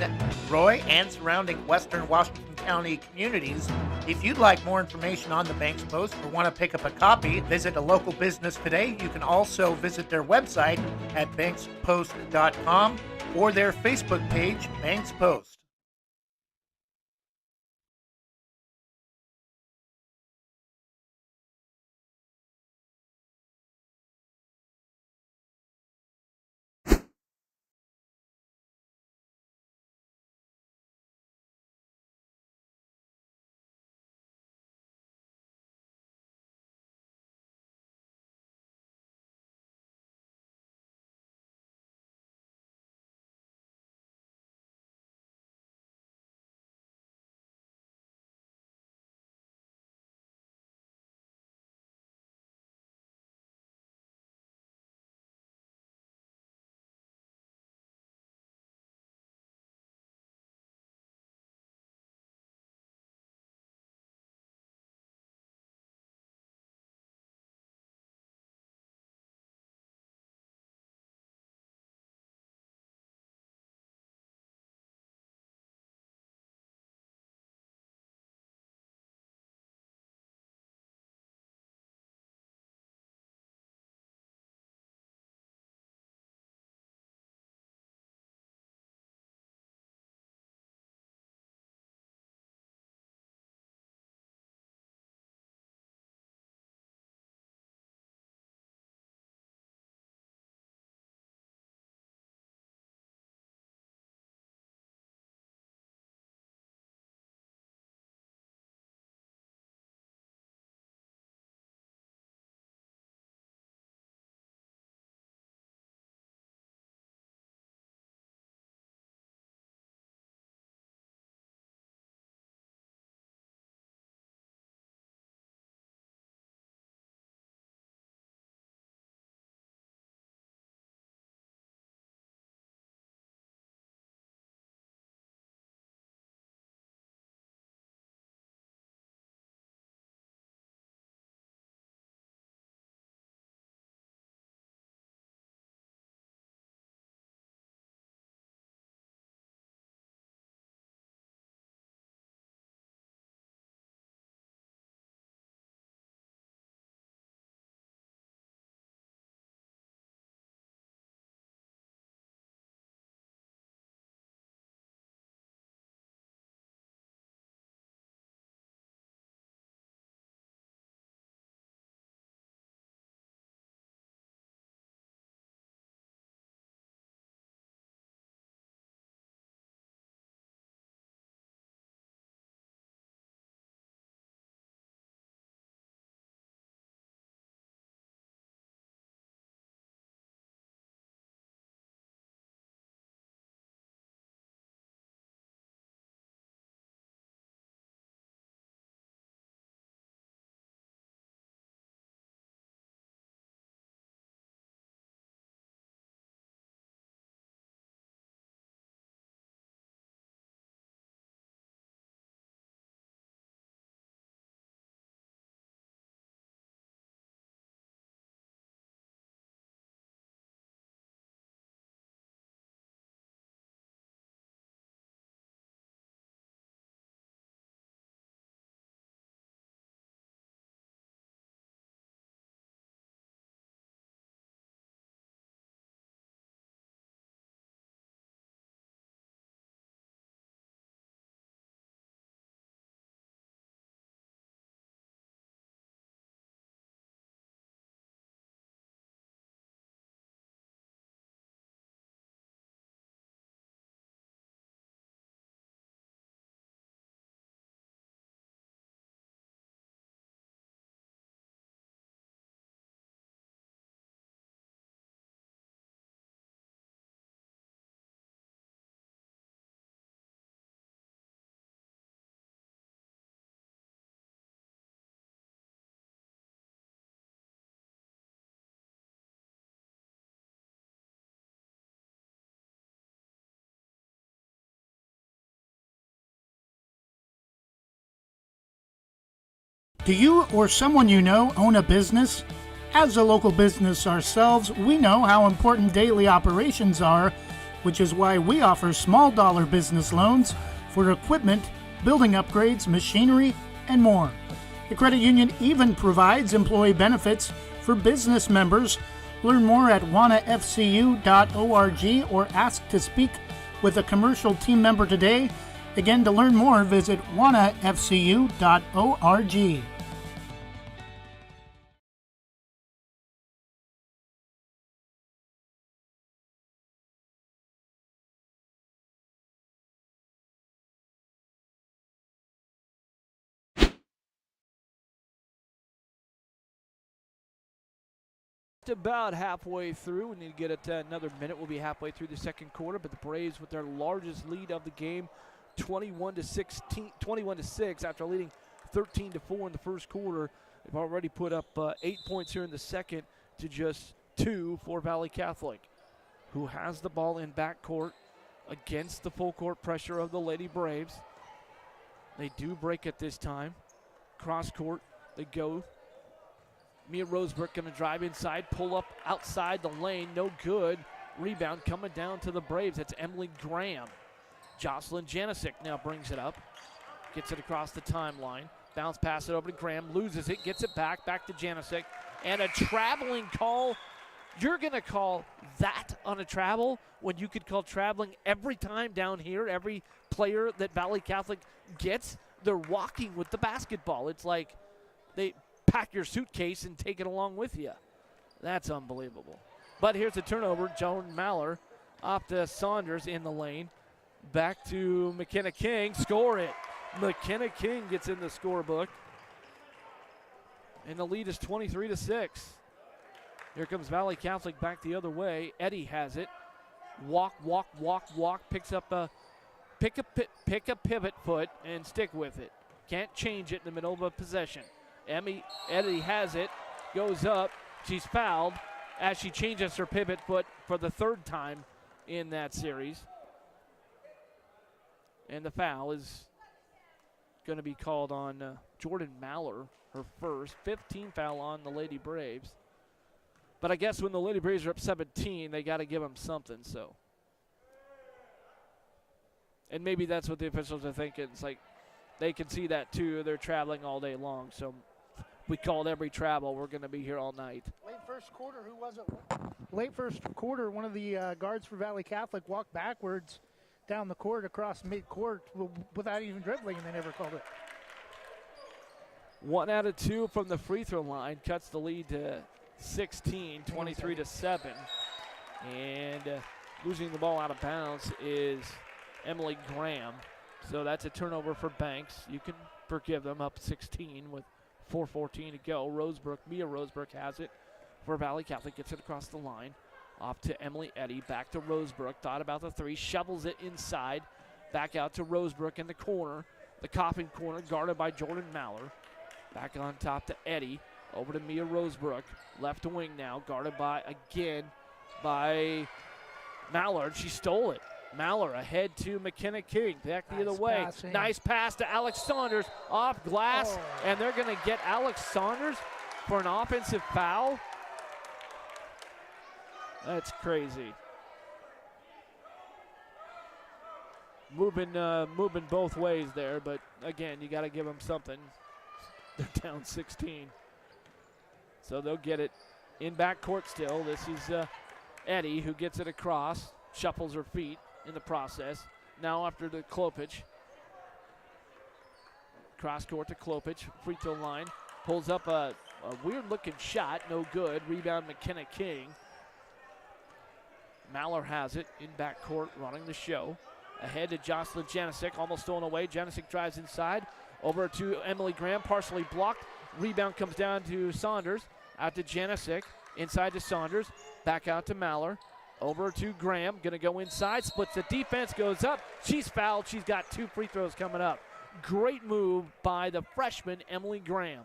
Roy, and surrounding western Washington County communities. If you'd like more information on the Banks Post or want to pick up a copy, visit a local business today. You can also visit their website at bankspost.com or their Facebook page, Banks Post. Do you or someone you know own a business? As a local business ourselves, we know how important daily operations are, which is why we offer small dollar business loans for equipment, building upgrades, machinery, and more. The credit union even provides employee benefits for business members. Learn more at wanafcu.org or ask to speak with a commercial team member today. Again, to learn more, visit wanafcu.org. About halfway through. We need to get it another minute. We'll be halfway through the second quarter, but the Braves with their largest lead of the game, 21-6 after leading 13-4 in the first quarter. They've already put up 8 points here in the second to just 2 for Valley Catholic, who has the ball in backcourt against the full court pressure of the Lady Braves. They do break it this time. Cross court, they go. Mia Rosebrook going to drive inside, pull up outside the lane, no good. Rebound coming down to the Braves. That's Emily Graham. Jocelyn Janisic now brings it up, gets it across the timeline. Bounce pass it over to Graham, loses it, gets it back to Janisic. And a traveling call. You're going to call that on a travel when you could call traveling every time down here, every player that Valley Catholic gets, they're walking with the basketball. It's like they pack your suitcase and take it along with you. That's unbelievable. But here's the turnover. Joan Maller off to Saunders in the lane. Back to McKenna King. Score it. McKenna King gets in the scorebook. And the lead is 23-6. Here comes Valley Catholic back the other way. Eddie has it. Walk. Picks up a pick a pivot foot and stick with it. Can't change it in the middle of a possession. Eddie has it, goes up, she's fouled as she changes her pivot foot for the third time in that series. And the foul is going to be called on Jordan Maller, her first. 15 foul on the Lady Braves. But I guess when the Lady Braves are up 17, they got to give them something, so. And maybe that's what the officials are thinking. It's like they can see that too. They're traveling all day long, so we called every travel. We're going to be here all night. Late first quarter, who was it? Late first quarter, one of the guards for Valley Catholic walked backwards down the court across mid-court without even dribbling, and they never called it. 1 out of 2 from the free throw line cuts the lead to 16, 23-7. And losing the ball out of bounds is Emily Graham. So that's a turnover for Banks. You can forgive them, up 16 with 4:14 to go. Mia Rosebrook has it for Valley Catholic. Gets it across the line. Off to Emily Eddy. Back to Rosebrook. Thought about the three. Shovels it inside. Back out to Rosebrook in the corner. The Coffin corner guarded by Jordan Maller. Back on top to Eddy. Over to Mia Rosebrook. Left wing now. Guarded by Mallard. She stole it. Maller ahead to McKenna King. Back the other way. Passing. Nice pass to Alex Saunders off glass. And they're going to get Alex Saunders for an offensive foul. That's crazy. Moving both ways there, but again, you got to give them something. They're down 16. So they'll get it in backcourt still. This is Eddy who gets it across, shuffles her feet in the process. Now after the Klopich. Cross court to Klopich, free throw line. Pulls up a weird looking shot, no good. Rebound McKenna King. Maller has it in backcourt, running the show. Ahead to Jocelyn Janisic, almost stolen away. Janisic drives inside. Over to Emily Graham, partially blocked. Rebound comes down to Saunders. Out to Janisic, inside to Saunders. Back out to Maller. Over to Graham, gonna go inside, splits the defense, goes up. She's fouled, she's got 2 free throws coming up. Great move by the freshman, Emily Graham.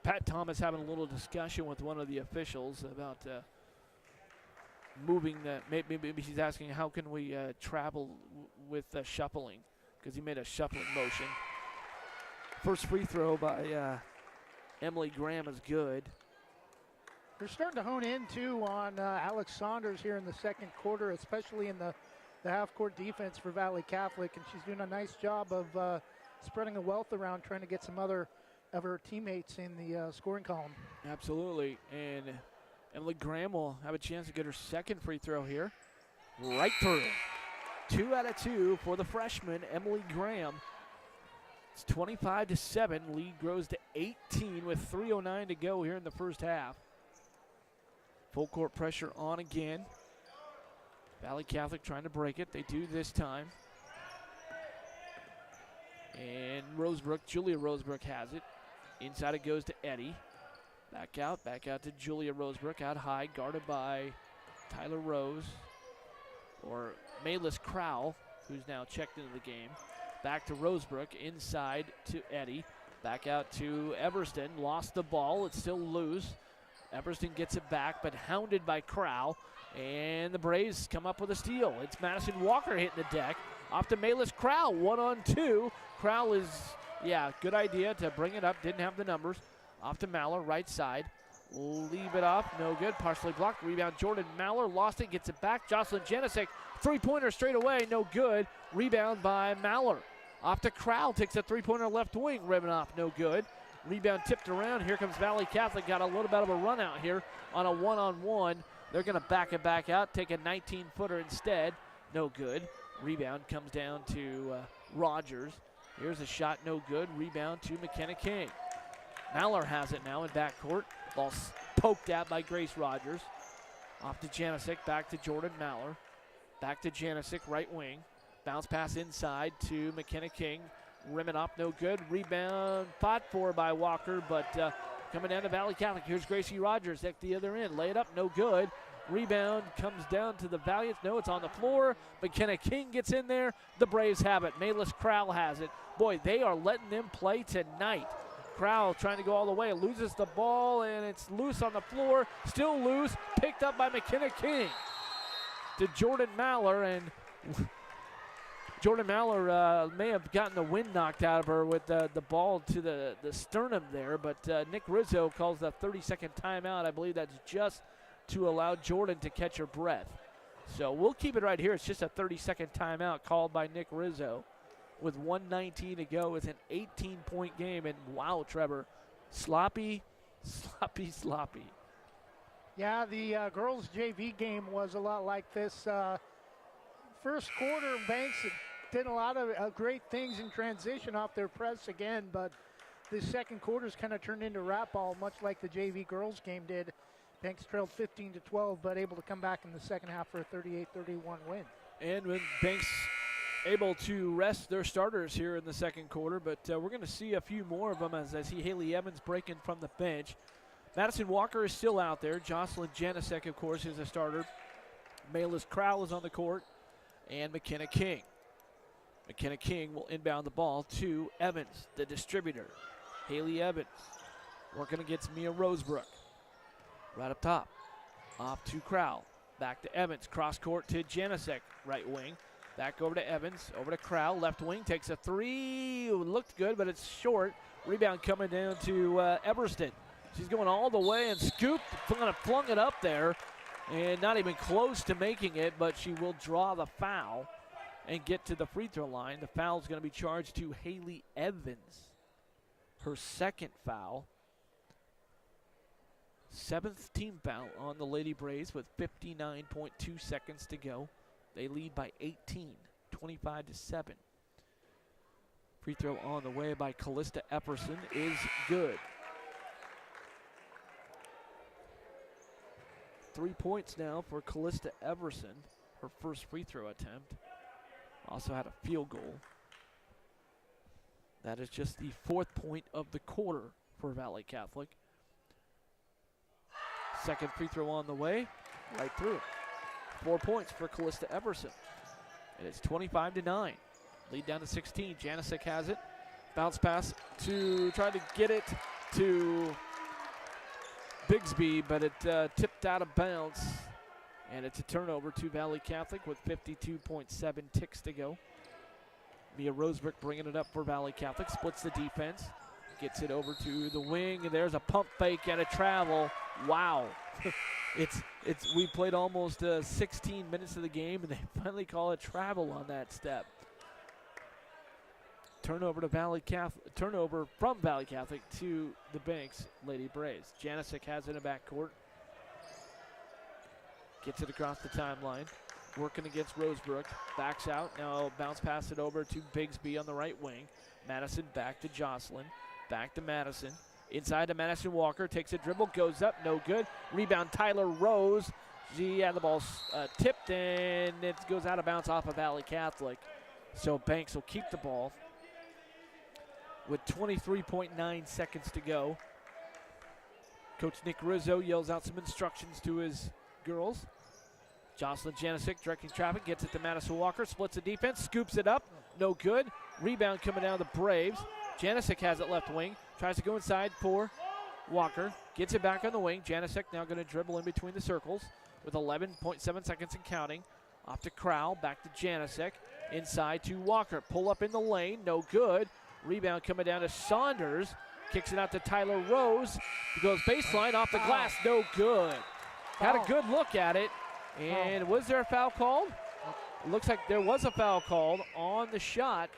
Pat Thomas having a little discussion with one of the officials about moving. Maybe she's asking how can we travel with shuffling, because he made a shuffling motion. First free throw by Emily Graham is good. They're starting to hone in, too, on Alex Saunders here in the second quarter, especially in the half-court defense for Valley Catholic, and she's doing a nice job of spreading the wealth around, trying to get some other of her teammates in the scoring column. Absolutely, and Emily Graham will have a chance to get her second free throw here. Right through. 2 out of 2 for the freshman, Emily Graham. It's 25-7. Lead grows to 18 with 3:09 to go here in the first half. Full court pressure on again. Valley Catholic trying to break it. They do this time. And Julia Rosebrook has it. Inside it goes to Eddie. Back out to Julia Rosebrook. Out high, guarded by Tyler Rose. Or Mayless Crowell, who's now checked into the game. Back to Rosebrook, inside to Eddie. Back out to Everston. Lost the ball, it's still loose. Everston gets it back, but hounded by Crowell. And the Braves come up with a steal. It's Madison Walker hitting the deck. Off to Mayless Crowell, 1-on-2. Crowell is, good idea to bring it up. Didn't have the numbers. Off to Maller, right side. Leave it off, no good. Partially blocked. Rebound, Jordan Maller lost it, gets it back. Jocelyn Janisic, three-pointer straight away, no good. Rebound by Maller. Off to Crowell, takes a three-pointer left wing. Ribbon off, no good. Rebound tipped around. Here comes Valley Catholic. Got a little bit of a run out here on a one-on-one. They're going to back it back out, take a 19-footer instead. No good. Rebound comes down to Rogers. Here's a shot, no good. Rebound to McKenna King. Maller has it now in backcourt. Ball poked at by Grace Rogers. Off to Janisic, back to Jordan Maller. Back to Janisic, right wing. Bounce pass inside to McKenna King. Rim it up, no good. Rebound fought for by Walker, but coming down to Valley Catholic. Here's Gracie Rogers at the other end. Lay it up, no good. Rebound comes down to the Valiants. No, it's on the floor. McKenna King gets in there. The Braves have it. Mayless Crowell has it. Boy, they are letting them play tonight. Crowell trying to go all the way. Loses the ball, and it's loose on the floor. Still loose. Picked up by McKenna King to Jordan Maller, and Jordan Maller may have gotten the wind knocked out of her with the ball to the sternum there, but Nick Rizzo calls the 30-second timeout. I believe that's just to allow Jordan to catch her breath. So we'll keep it right here. It's just a 30-second timeout called by Nick Rizzo with 1:19 to go. It's an 18-point game, and wow, Trevor, sloppy. Yeah, the girls' JV game was a lot like this. First quarter, Banks did a lot of great things in transition off their press again, but the second quarter's kind of turned into rat ball, much like the JV girls game did. Banks trailed 15-12, but able to come back in the second half for a 38-31 win. And when Banks able to rest their starters here in the second quarter, but we're going to see a few more of them as I see Haley Evans breaking from the bench. Madison Walker is still out there. Jocelyn Janisic, of course, is a starter. Mayless Crowell is on the court, and McKenna King. McKenna King will inbound the ball to Evans, the distributor. Haley Evans working against Mia Rosebrook. Right up top. Off to Crowell. Back to Evans. Cross court to Janisic, right wing. Back over to Evans. Over to Crowell. Left wing takes a three. Looked good, but it's short. Rebound coming down to Everston. She's going all the way and scooped. Kind of flung it up there. And not even close to making it, but she will draw the foul and get to the free throw line. The foul is going to be charged to Haley Evans. Her second foul. 7th team foul on the Lady Braves with 59.2 seconds to go. They lead by 18, 25-7. Free throw on the way by Callista Epperson is good. 3 points now for Callista Everson, her first free throw attempt. Also had a field goal. That is just the 4th point of the quarter for Valley Catholic. Second free throw on the way, right through. 4 points for Callista Everson. And it's 25-9. Lead down to 16. Janisic has it. Bounce pass to try to get it to Bigsby, but it tipped out of bounds. And it's a turnover to Valley Catholic with 52.7 ticks to go. Mia Rosebrook bringing it up for Valley Catholic. Splits the defense. Gets it over to the wing. And there's a pump fake and a travel. Wow. We played almost 16 minutes of the game, and they finally call it travel on that step. Turnover from Valley Catholic to the Banks Lady Braves. Janisic has it in backcourt. Gets it across the timeline. Working against Rosebrook. Backs out. Now bounce pass it over to Bigsby on the right wing. Madison back to Jocelyn. Back to Madison. Inside to Madison Walker. Takes a dribble. Goes up. No good. Rebound Tyler Rose. She had the ball tipped, and it goes out of bounds off of Valley Catholic. So Banks will keep the ball with 23.9 seconds to go. Coach Nick Rizzo yells out some instructions to his girls. Jocelyn Janisic directing traffic, gets it to Madison Walker, splits the defense, scoops it up, no good. Rebound coming down the Braves. Janisic has it left wing, tries to go inside for Walker, gets it back on the wing. Janisic now going to dribble in between the circles with 11.7 seconds and counting. Off to Crowell, back to Janisic, inside to Walker. Pull up in the lane, no good. Rebound coming down to Saunders, kicks it out to Tyler Rose. He goes baseline, off the glass, no good. Had a good look at it. And was there a foul called? It looks like there was a foul called on the shot.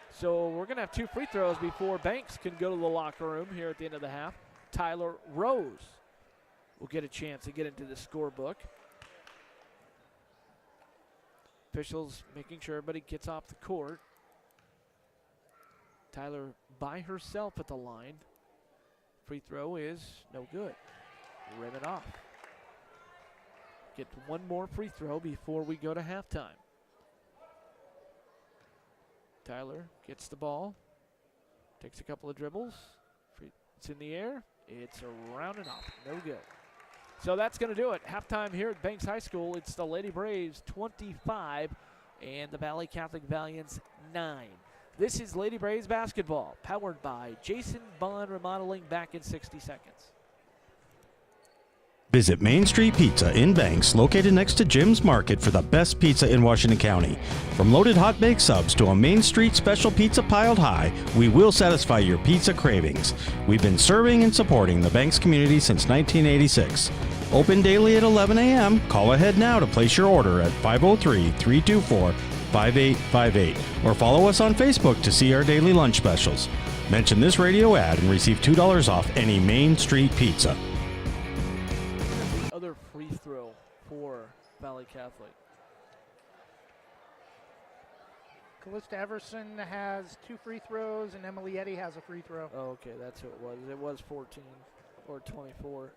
So we're going to have 2 free throws before Banks can go to the locker room here at the end of the half. Tyler Rose will get a chance to get into the scorebook. Officials making sure everybody gets off the court. Tyler by herself at the line. Free throw is no good. Rim it off. Get one more free throw before we go to halftime. Tyler gets the ball, takes a couple of dribbles. It's in the air. It's around and off. No good. So that's going to do it. Halftime here at Banks High School. It's the Lady Braves 25 and the Valley Catholic Valiants 9. This is Lady Braves basketball, powered by Jason Bond Remodeling, back in 60 seconds. Visit Main Street Pizza in Banks, located next to Jim's Market, for the best pizza in Washington County. From loaded hot baked subs to a Main Street special pizza piled high, we will satisfy your pizza cravings. We've been serving and supporting the Banks community since 1986. Open daily at 11 a.m. Call ahead now to place your order at 503-324-5858 or follow us on Facebook to see our daily lunch specials. Mention this radio ad and receive $2 off any Main Street pizza. Other free throw for Valley Catholic. Callista Everson has 2 free throws, and Emily Eddy has a free throw. Oh, okay, that's who it was. It was 14 or 24.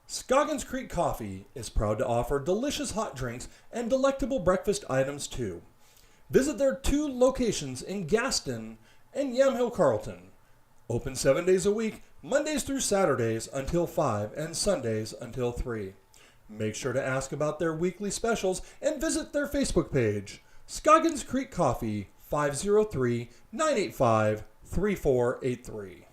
Scoggins Creek Coffee is proud to offer delicious hot drinks and delectable breakfast items too. Visit their 2 locations in Gaston and Yamhill Carlton. Open 7 days a week, Mondays through Saturdays until 5 and Sundays until 3. Make sure to ask about their weekly specials and visit their Facebook page. Scoggins Creek Coffee, 503-985-3483.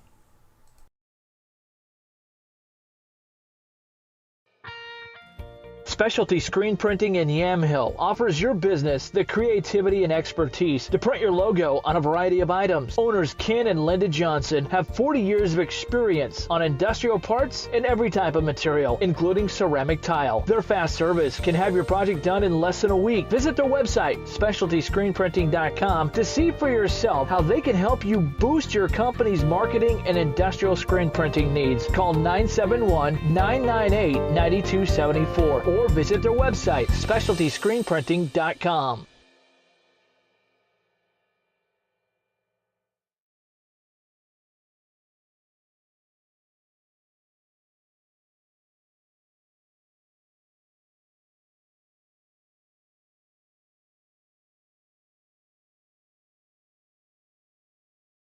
Specialty Screen Printing in Yamhill offers your business the creativity and expertise to print your logo on a variety of items. Owners Ken and Linda Johnson have 40 years of experience on industrial parts and every type of material, including ceramic tile. Their fast service can have your project done in less than a week. Visit their website, specialtyscreenprinting.com, to see for yourself how they can help you boost your company's marketing and industrial screen printing needs. Call 971-998-9274 or visit their website, specialtyscreenprinting.com.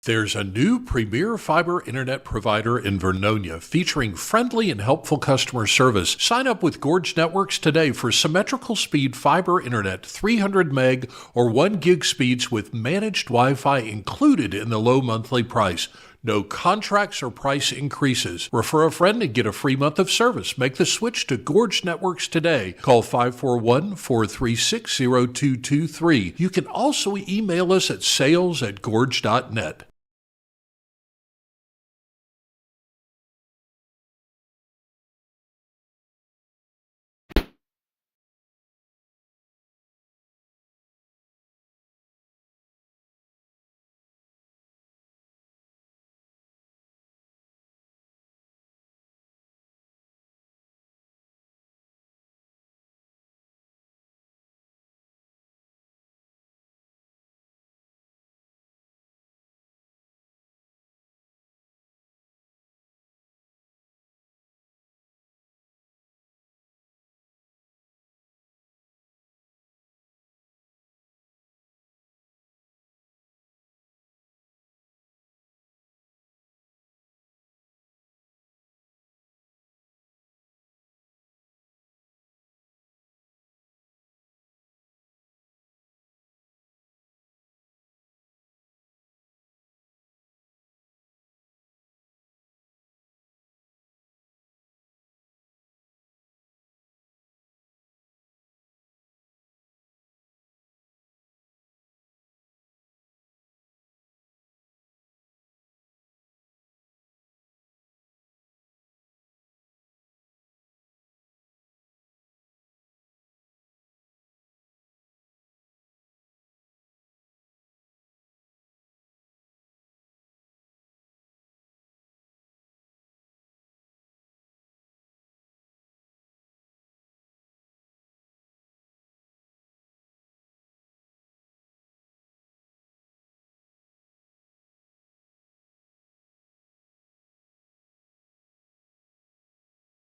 There's a new premier fiber internet provider in Vernonia featuring friendly and helpful customer service. Sign up with Gorge Networks today for symmetrical speed fiber internet, 300 meg or 1 gig speeds with managed Wi-Fi included in the low monthly price. No contracts or price increases. Refer a friend and get a free month of service. Make the switch to Gorge Networks today. Call 541-436-0223. You can also email us at sales@gorge.net.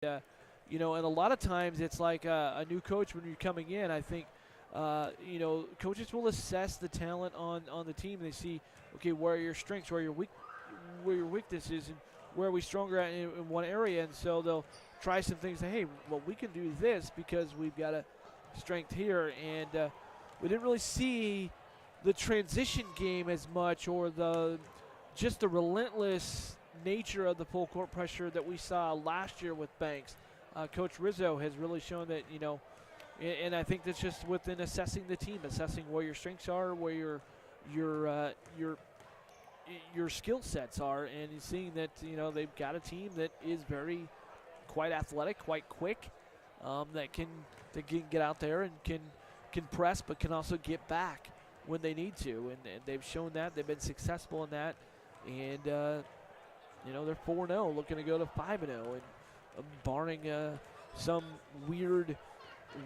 And a lot of times it's like a new coach when you're coming in. I think, coaches will assess the talent on the team. They see, okay, where are your strengths, where your weakness is, and where are we stronger at in one area. And so they'll try some things. Say, hey, well, we can do this because we've got a strength here. And we didn't really see the transition game as much, or just the relentless nature of the full court pressure that we saw last year with Banks. Coach Rizzo has really shown that, and I think that's just within assessing the team, assessing where your strengths are, where your skill sets are, and seeing that they've got a team that is quite athletic, quite quick, that can get out there and can press, but can also get back when they need to, and they've shown that they've been successful in that, and they're 4-0, looking to go to 5-0, and barring some weird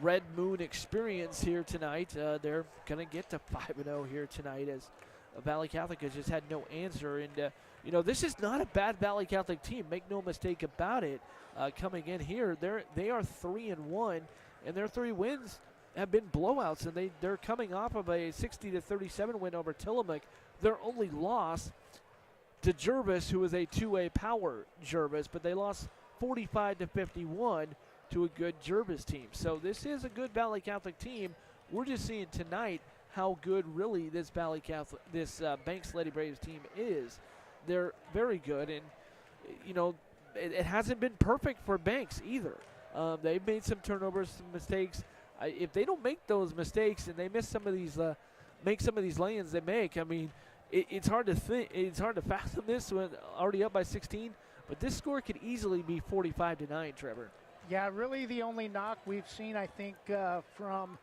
red moon experience here tonight, they're going to get to 5-0 here tonight, as Valley Catholic has just had no answer. And, this is not a bad Valley Catholic team. Make no mistake about it. Coming in here, they are 3-1, and their 3 wins have been blowouts, and they're coming off of a 60-37 win over Tillamook. Their only loss to Jervis, who is a 2A power Jervis, but they lost 45-51 to a good Jervis team. So this is a good Valley Catholic team. We're just seeing tonight how good really this Banks Lady Braves team is. They're very good, and it hasn't been perfect for Banks either. They've made some turnovers, some mistakes. If they don't make those mistakes and they miss some of these, make some of these lay-ins they make, I mean, it's hard to think. It's hard to fathom this when already up by 16. But this score could easily be 45-9, Trevor. Yeah, really the only knock we've seen, I think, from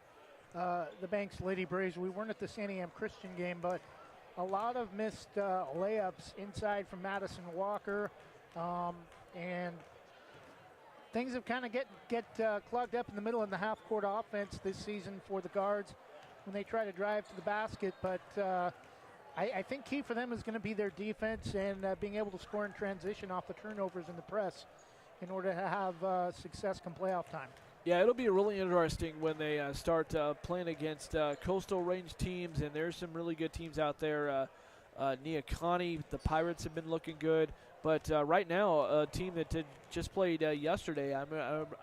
the Banks Lady Braves. We weren't at the Santiam Christian game, but a lot of missed layups inside from Madison Walker, and things have kind of get clogged up in the middle in the half-court offense this season for the guards when they try to drive to the basket. But I think key for them is going to be their defense and being able to score in transition off the turnovers in the press in order to have success come playoff time. Yeah, it'll be really interesting when they start playing against coastal range teams, and there's some really good teams out there. Neocani, the Pirates have been looking good. But right now, a team that just played yesterday, I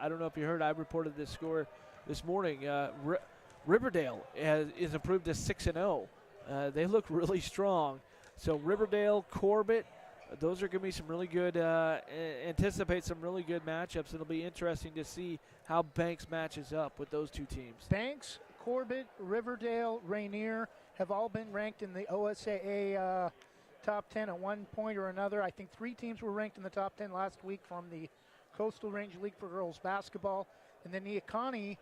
don't know if you heard, I reported this score this morning. Riverdale is improved to 6-0. They look really strong. So Riverdale, Corbett, those are going to be some really good, anticipate some really good matchups. It'll be interesting to see how Banks matches up with those two teams. Banks, Corbett, Riverdale, Rainier have all been ranked in the OSAA top 10 at one point or another. I think 3 teams were ranked in the top 10 last week from the Coastal Range League for girls basketball. And then Neocani,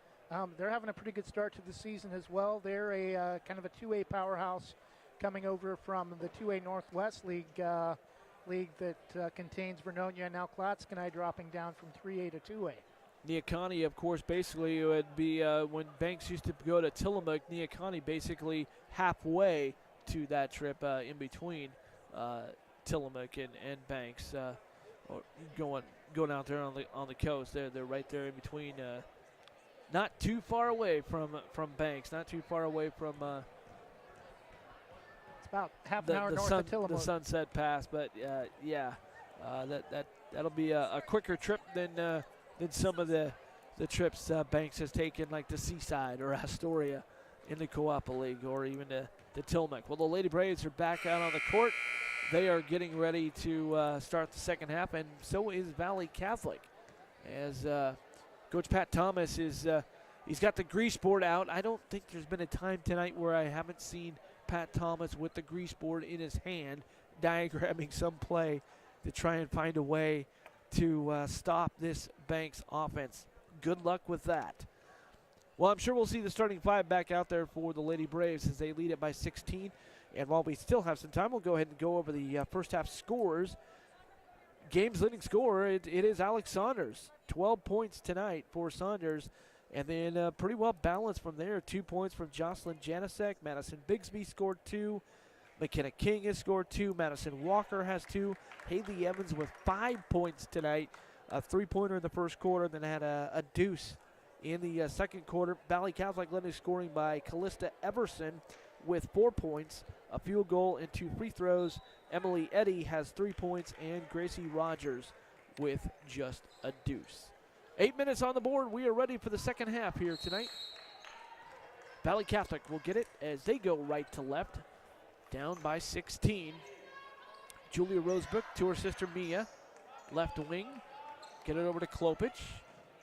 they're having a pretty good start to the season as well. They're a kind of a 2A powerhouse coming over from the 2A Northwest League that contains Vernonia and now Klatskanai dropping down from 3A to 2A. Neocani, of course, basically would be when Banks used to go to Tillamook, Neocani basically halfway to that trip in between Tillamook and Banks, or going out there on the coast. They're right there in between, not too far away from Banks, not too far away from. It's about half an hour north of Tillamook. The Sunset Pass, but that'll be a quicker trip than some of the trips Banks has taken, like the Seaside or Astoria in the Coapa League, or even the Tillamook. Well, the Lady Braves are back out on the court. They are getting ready to start the second half, and so is Valley Catholic. As Coach Pat Thomas he's got the grease board out. I don't think there's been a time tonight where I haven't seen Pat Thomas with the grease board in his hand, diagramming some play to try and find a way to stop this Banks offense. Good luck with that. Well, I'm sure we'll see the starting 5 back out there for the Lady Braves as they lead it by 16. And while we still have some time, we'll go ahead and go over the first half scores. Game's leading scorer, it is Alex Saunders. 12 points tonight for Saunders. And then pretty well balanced from there. 2 points from Jocelyn Janisek. Madison Bigsby scored 2. McKenna King has scored 2. Madison Walker has 2. Haley Evans with 5 points tonight. A 3-pointer in the first quarter, then had a deuce in the second quarter. Valley Catholic led in scoring by Callista Everson with 4 points, a field goal, and 2 free throws. Emily Eddy has 3 points, and Gracie Rogers with just a deuce. 8 minutes on the board. We are ready for the second half here tonight. Valley Catholic will get it as they go right to left, down by 16. Julia Rosebrook to her sister Mia, left wing. Get it over to Klopich.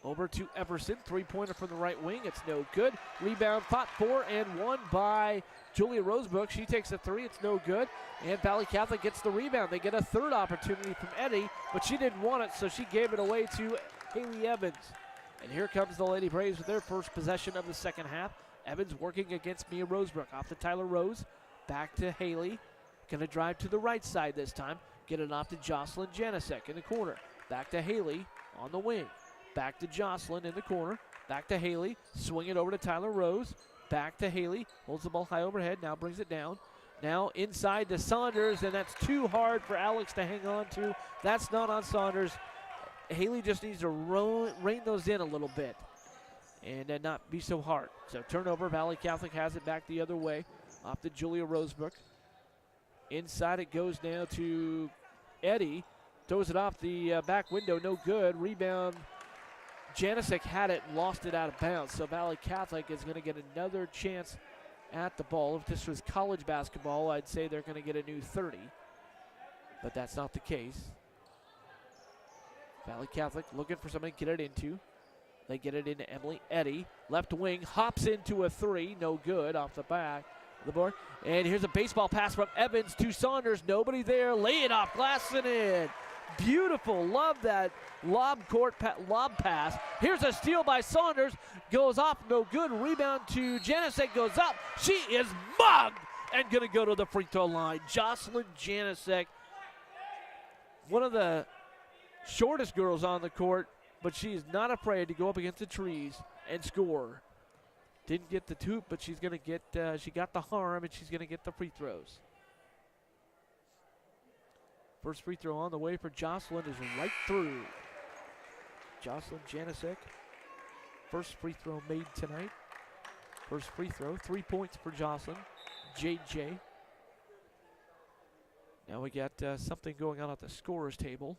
Over to Everson. 3-pointer from the right wing. It's no good. Rebound fought for and won by Julia Rosebrook. She takes a 3. It's no good. And Valley Catholic gets the rebound. They get a third opportunity from Eddie, but she didn't want it, so she gave it away to Haley Evans. And here comes the Lady Braves with their first possession of the second half. Evans working against Mia Rosebrook. Off to Tyler Rose. Back to Haley. Going to drive to the right side this time. Get it off to Jocelyn Janisek in the corner. Back to Haley on the wing. Back to Jocelyn in the corner. Back to Haley. Swing it over to Tyler Rose. Back to Haley. Holds the ball high overhead. Now brings it down. Now inside to Saunders, and that's too hard for Alex to hang on to. That's not on Saunders. Haley just needs to rein those in a little bit and not be so hard. So turnover. Valley Catholic has it back the other way. Off to Julia Rosebrook. Inside it goes now to Eddie. Throws it off the back window. No good. Rebound. Janisek had it and lost it out of bounds. So Valley Catholic is going to get another chance at the ball. If this was college basketball, I'd say they're going to get a new 30. But that's not the case. Valley Catholic looking for somebody to get it into. They get it into Emily Eddy. Left wing, hops into a 3. No good off the back of the board. And here's a baseball pass from Evans to Saunders. Nobody there. Lay it off glass and in. Beautiful. Love that lob pass. Here's a steal by Saunders. Goes off. No good. Rebound to Janisek. Goes up. She is mugged and going to go to the free throw line. Jocelyn Janisek, one of the shortest girls on the court, but she is not afraid to go up against the trees and score. Didn't get the toot, but she's going to get, she got the harm, and she's going to get the free throws. First free throw on the way for Jocelyn is right through. Jocelyn Janisek, first free throw made tonight. First free throw, 3 points for Jocelyn. JJ. Now we got something going on at the scorer's table.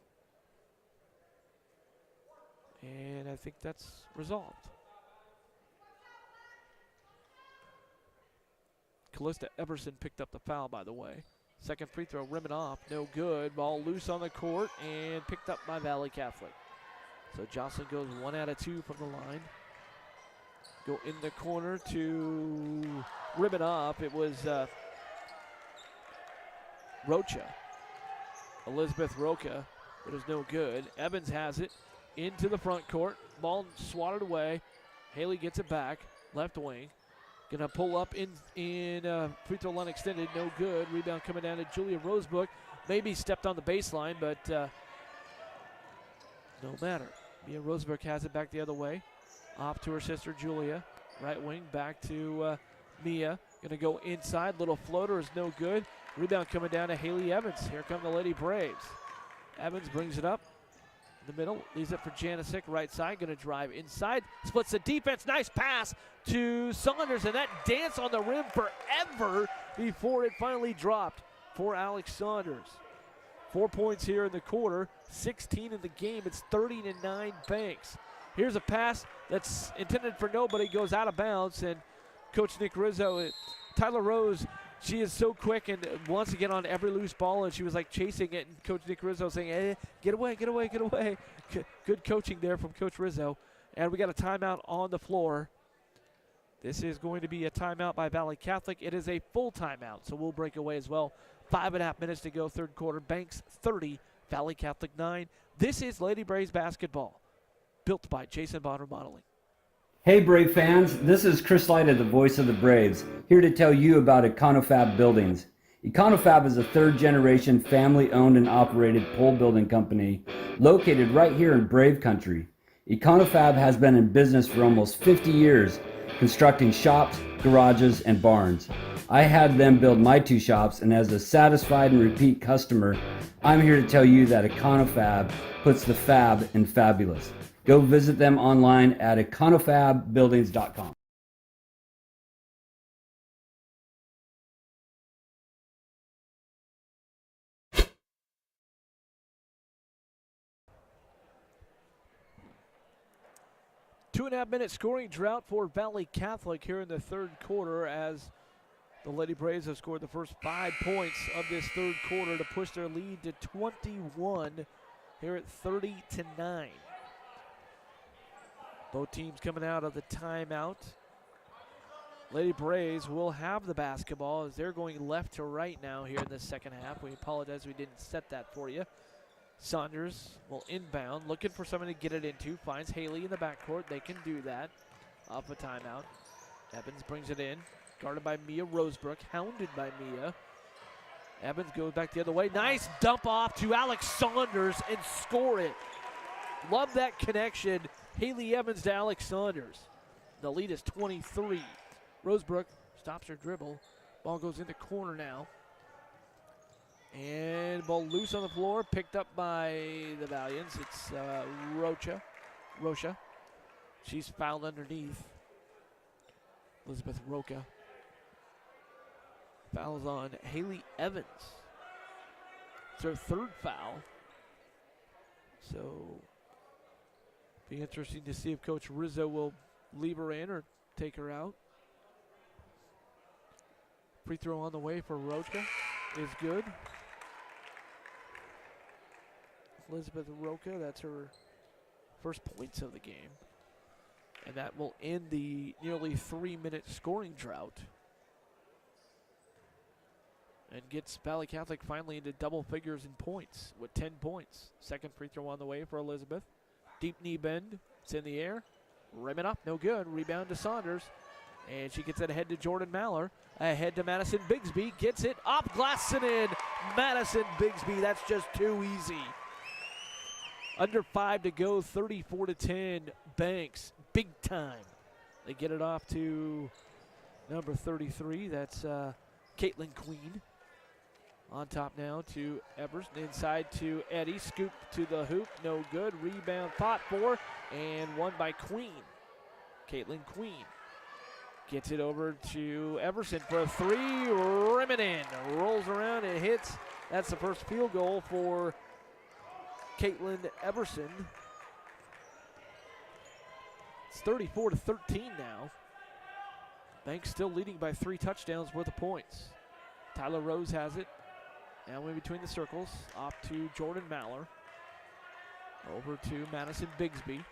And I think that's resolved. Callista Everson picked up the foul, by the way. Second free throw, rimming off, no good. Ball loose on the court and picked up by Valley Catholic. So Jocelyn goes 1 out of 2 from the line. Go in the corner to rim it off. It was Rocha. Elizabeth Rocha. It is no good. Evans has it into the front court. Ball swatted away. Haley gets it back. Left wing. Gonna pull up in free throw line extended. No good. Rebound coming down to Julia Rosebrook. Maybe stepped on the baseline, but no matter. Mia Rosebrook has it back the other way. Off to her sister Julia. Right wing back to Mia. Gonna go inside. Little floater is no good. Rebound coming down to Haley Evans. Here come the Lady Braves. Evans brings it up in the middle. Leaves it for Janisic. Right side. Gonna drive inside. Splits the defense. Nice pass to Saunders. And that dance on the rim forever before it finally dropped for Alex Saunders. 4 points here in the quarter. 16 in the game. It's 30-9 Banks. Here's a pass that's intended for nobody. Goes out of bounds. And Coach Nick Rizzo, Tyler Rose, she is so quick and wants to get on every loose ball, and she was like chasing it, and Coach Nick Rizzo saying, hey, get away, get away, get away. Good coaching there from Coach Rizzo. And we got a timeout on the floor. This is going to be a timeout by Valley Catholic. It is a full timeout, so we'll break away as well. 5.5 minutes to go, third quarter. Banks 30, Valley Catholic 9. This is Lady Braves basketball, built by Jason Bonner Modeling. Hey Brave fans, this is Chris Lyda, the voice of the Braves, here to tell you about Econofab Buildings. Econofab is a third-generation family-owned and operated pole building company located right here in Brave Country. Econofab has been in business for almost 50 years, constructing shops, garages, and barns. I had them build my 2 shops, and as a satisfied and repeat customer, I'm here to tell you that Econofab puts the fab in fabulous. Go visit them online at econofabbuildings.com. Two-and-a-half-minute scoring drought for Valley Catholic here in the third quarter as the Lady Braves have scored the first 5 points of this third quarter to push their lead to 21 here at 30-9. Both teams coming out of the timeout. Lady Braves will have the basketball as they're going left to right now here in the second half. We apologize we didn't set that for you. Saunders will inbound, looking for someone to get it into. Finds Haley in the backcourt. They can do that off a timeout. Evans brings it in, guarded by Mia Rosebrook, hounded by Mia. Evans goes back the other way. Nice dump off to Alex Saunders and score it. Love that connection. Haley Evans to Alex Saunders. The lead is 23. Rosebrook stops her dribble. Ball goes in the corner now. And ball loose on the floor, picked up by the Valiants. It's Rocha. She's fouled underneath. Elizabeth Rocha. Fouls on Haley Evans. It's her third foul. So be interesting to see if Coach Rizzo will leave her in or take her out. Free throw on the way for Rocha is good. Elizabeth Rocha, that's her first points of the game. And that will end the nearly 3-minute scoring drought. And gets Valley Catholic finally into double figures in points with 10 points. Second free throw on the way for Elizabeth. Deep knee bend. It's in the air. Rim it up. No good. Rebound to Saunders. And she gets it ahead to Jordan Maller. Ahead to Madison Bigsby. Gets it up. Glass and in. Madison Bigsby. That's just too easy. Under 5 to go. 34-10. Banks. Big time. They get it off to number 33. That's Caitlin Queen. On top now to Evers. Inside to Eddie. Scoop to the hoop. No good. Rebound fought for. And won by Queen. Caitlin Queen. Gets it over to Everson for a 3. Rim it in. Rolls around. It hits That's the first field goal for Caitlin Everson. It's 34-13 now. Banks still leading by 3 touchdowns worth of points. Tyler Rose has it. Now in between the circles, off to Jordan Maller. Over to Madison Bigsby.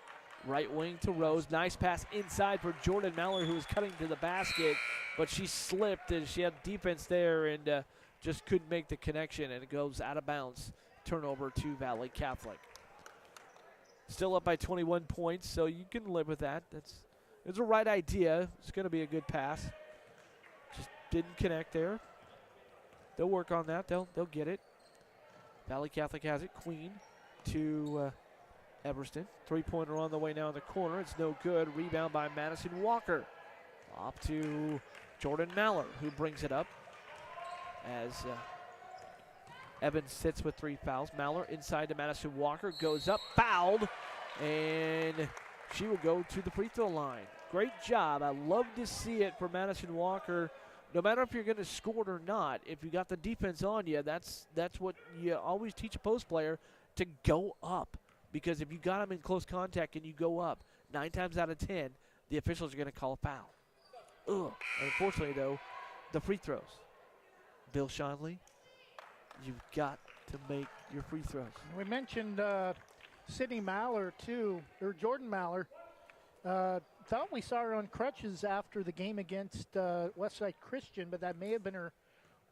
Right wing to Rose. Nice pass inside for Jordan Maller, who was cutting to the basket, but she slipped and she had defense there and just couldn't make the connection, and it goes out of bounds. Turnover to Valley Catholic. Still up by 21 points, so you can live with that. It's the right idea. It's going to be a good pass. Just didn't connect there. They'll work on that. They'll get it. Valley Catholic has it. Queen to Everston. 3-pointer on the way now in the corner. It's no good. Rebound by Madison Walker. Off to Jordan Maller, who brings it up as Evans sits with 3 fouls. Maller inside to Madison Walker. Goes up, fouled, and she will go to the free throw line. Great job. I love to see it for Madison Walker. No matter if you're going to score it or not, if you got the defense on you, that's what you always teach a post player, to go up. Because if you got them in close contact and you go up, 9 times out of 10, the officials are going to call a foul. Ugh. Unfortunately, though, the free throws. Bill Shonley, you've got to make your free throws. We mentioned Sydney Maller, too, or Jordan Maller. Thought we saw her on crutches after the game against Westside Christian, but that may have been her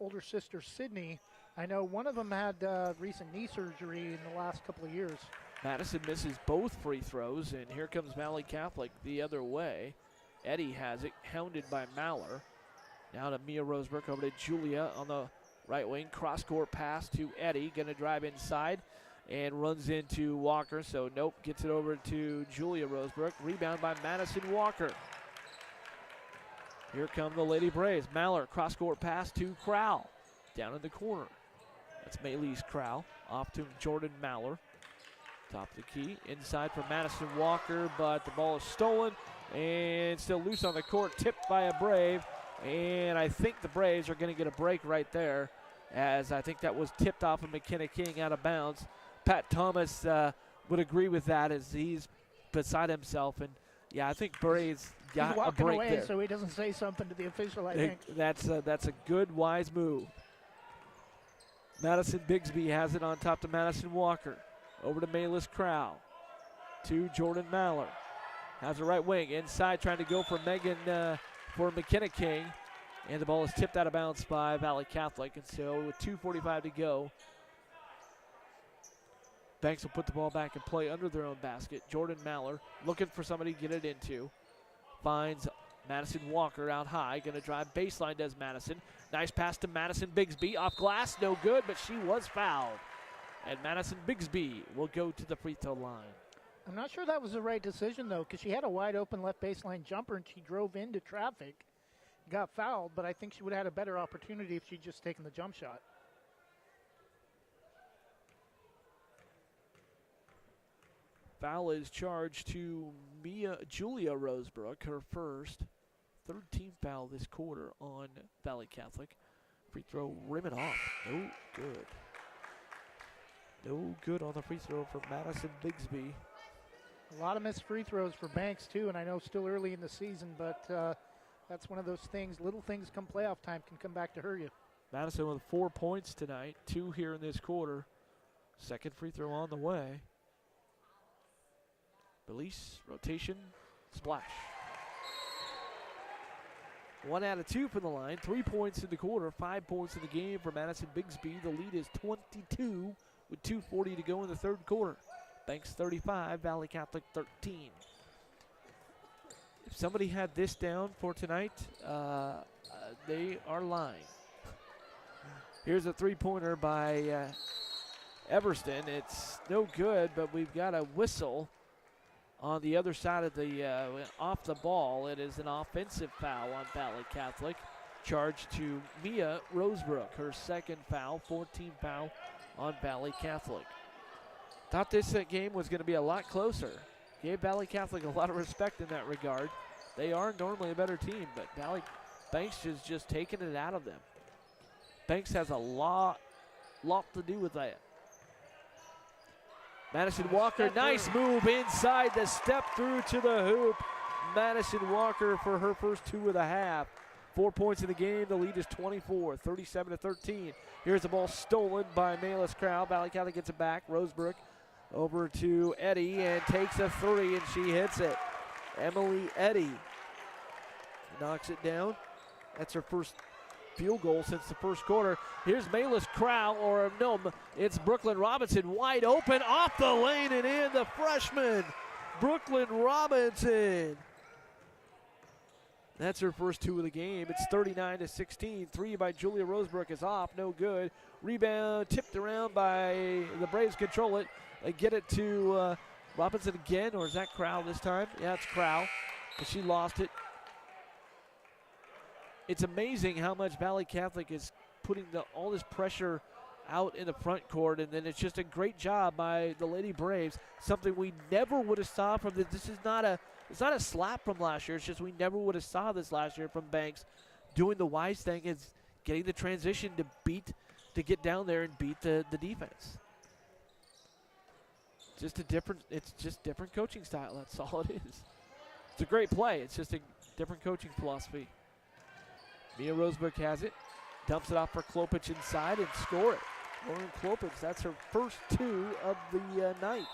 older sister, Sydney. I know one of them had recent knee surgery in the last couple of years. Madison misses both free throws, and here comes Valley Catholic the other way. Eddie has it, hounded by Maller. Now to Mia Rosebrook, over to Julia on the right wing. Cross-court pass to Eddie, going to drive inside and runs into Walker. So nope, gets it over to Julia Rosebrook. Rebound by Madison Walker. Here come the Lady Braves. Maller, cross-court pass to Crowell. Down in the corner. That's Maylise Crowell. Off to Jordan Maller. Top of the key. Inside for Madison Walker, but the ball is stolen and still loose on the court. Tipped by a Brave. And I think the Braves are going to get a break right there, as I think that was tipped off of McKenna King out of bounds. Pat Thomas would agree with that, as he's beside himself. And, yeah, I think Braves got a break away there. So he doesn't say something to the official, I think. That's a good, wise move. Madison Bigsby has it on top to Madison Walker. Over to Mayless Crowell. To Jordan Maller. Has the right wing. Inside, trying to go for Megan for McKenna King. And the ball is tipped out of bounds by Valley Catholic. And so with 2:45 to go, Banks will put the ball back and play under their own basket. Jordan Maller looking for somebody to get it into. Finds Madison Walker out high. Going to drive baseline, does Madison. Nice pass to Madison Bigsby. Off glass, no good, but she was fouled. And Madison Bigsby will go to the free throw line. I'm not sure that was the right decision, though, because she had a wide open left baseline jumper and she drove into traffic, got fouled, but I think she would have had a better opportunity if she'd just taken the jump shot. Foul is charged to Julia Rosebrook, her first, 3rd team foul this quarter on Valley Catholic. Free throw, rim it off. No good. No good on the free throw for Madison Bigsby. A lot of missed free throws for Banks, too, and I know still early in the season, but that's one of those things, little things come playoff time can come back to hurt you. Madison with 4 points tonight, 2 here in this quarter. Second free throw on the way. Release, rotation, splash. 1 out of 2 from the line. 3 points in the quarter, 5 points in the game for Madison Bigsby. The lead is 22 with 2:40 to go in the third quarter. Banks 35, Valley Catholic 13. If somebody had this down for tonight, they are lying. Here's a three-pointer by Everston. It's no good, but we've got a whistle on the other side of the off the ball. It is an offensive foul on Valley Catholic. Charged to Mia Rosebrook, her second foul, 14th foul on Valley Catholic. Thought this game was going to be a lot closer. Gave Valley Catholic a lot of respect in that regard. They are normally a better team, but Banks is just taking it out of them. Banks has a lot lot to do with that. Madison Walker, nice move inside the step through to the hoop. Madison Walker for her first 2 of the half. 4 points in the game. The lead is 24, 37-13. Here's the ball stolen by Malis Crowell. Valley Catholic gets it back. Rosebrook over to Eddy and takes a 3, and she hits it. Emily Eddy knocks it down. That's her first field goal since the first quarter. Here's Malis Crowell, or no, it's Brooklyn Robinson wide open off the lane and in, the freshman, Brooklyn Robinson. That's her first 2 of the game. It's 39-16. 3 by Julia Rosebrook is off, no good. Rebound tipped around by the Braves, control it. They get it to Robinson again, or is that Crowell this time? Yeah, it's Crowell, but she lost it. It's amazing how much Valley Catholic is putting all this pressure out in the front court, and then it's just a great job by the Lady Braves, something we never would have saw from this. This is not a slap from last year. It's just we never would have saw this last year from Banks. Doing the wise thing is getting the transition to get down there and beat the defense. It's just different coaching style. That's all it is. It's a great play. It's just a different coaching philosophy. Mia Rosebrook has it, dumps it off for Klopich inside and score it. Lauren Klopich, that's her first 2 of the night.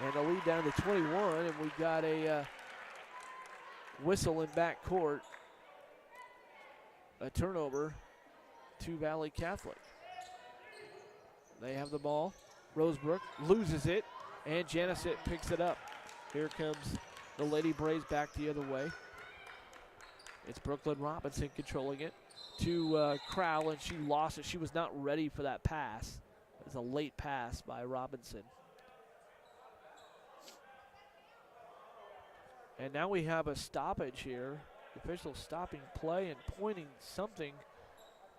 And the lead down to 21, and we've got a whistle in back court. A turnover to Valley Catholic. They have the ball. Rosebrook loses it, and Janicet picks it up. Here comes the Lady Braves back the other way. It's Brooklyn Robinson controlling it to Crowell, and she lost it. She was not ready for that pass. It was a late pass by Robinson. And now we have a stoppage here. The official stopping play and pointing something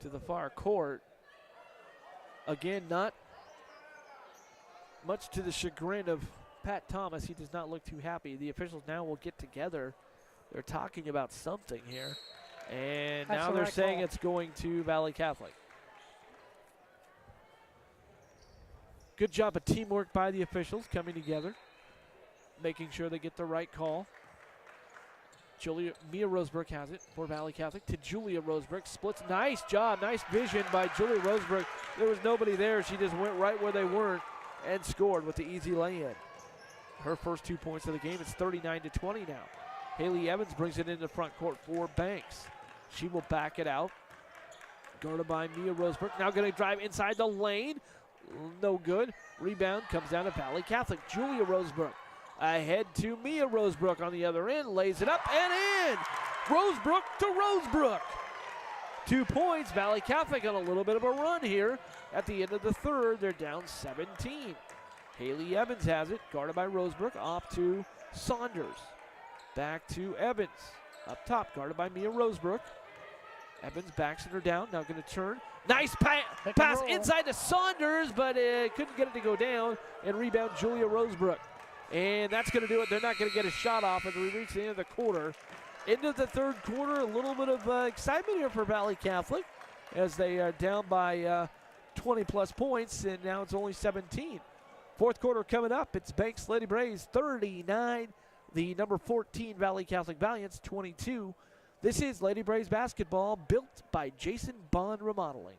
to the far court. Again, not much to the chagrin of Pat Thomas. He does not look too happy. The officials now will get together. They're talking about something here. And That's now the they're right saying call. it's going to Valley Catholic. Good job of teamwork by the officials coming together, making sure they get the right call. Mia Rosebrook has it for Valley Catholic to Julia Rosebrook. Splits, nice job, nice vision by Julia Rosebrook. There was nobody there. She just went right where they weren't and scored with the easy lay-in. Her first 2 points of the game. It's 39-20 now. Haley Evans brings it into front court for Banks. She will back it out. Guarded by Mia Rosebrook. Now going to drive inside the lane. No good. Rebound comes down to Valley Catholic. Julia Rosebrook ahead to Mia Rosebrook on the other end. Lays it up and in. Rosebrook to Rosebrook. 2 points. Valley Catholic on a little bit of a run here. At the end of the third, they're down 17. Haley Evans has it. Guarded by Rosebrook. Off to Saunders. Back to Evans. Up top, guarded by Mia Rosebrook. Evans backs her down. Now going to turn. Nice pass inside to Saunders, but couldn't get it to go down. And rebound Julia Rosebrook. And that's going to do it. They're not going to get a shot off as we reach the end of the quarter. End of the third quarter, a little bit of excitement here for Valley Catholic as they are down by 20-plus points, and now it's only 17. Fourth quarter coming up. It's Banks Lady Braves 39. The number 14 Valley Catholic Valiants 22. This is Lady Braves basketball, built by Jason Bond Remodeling.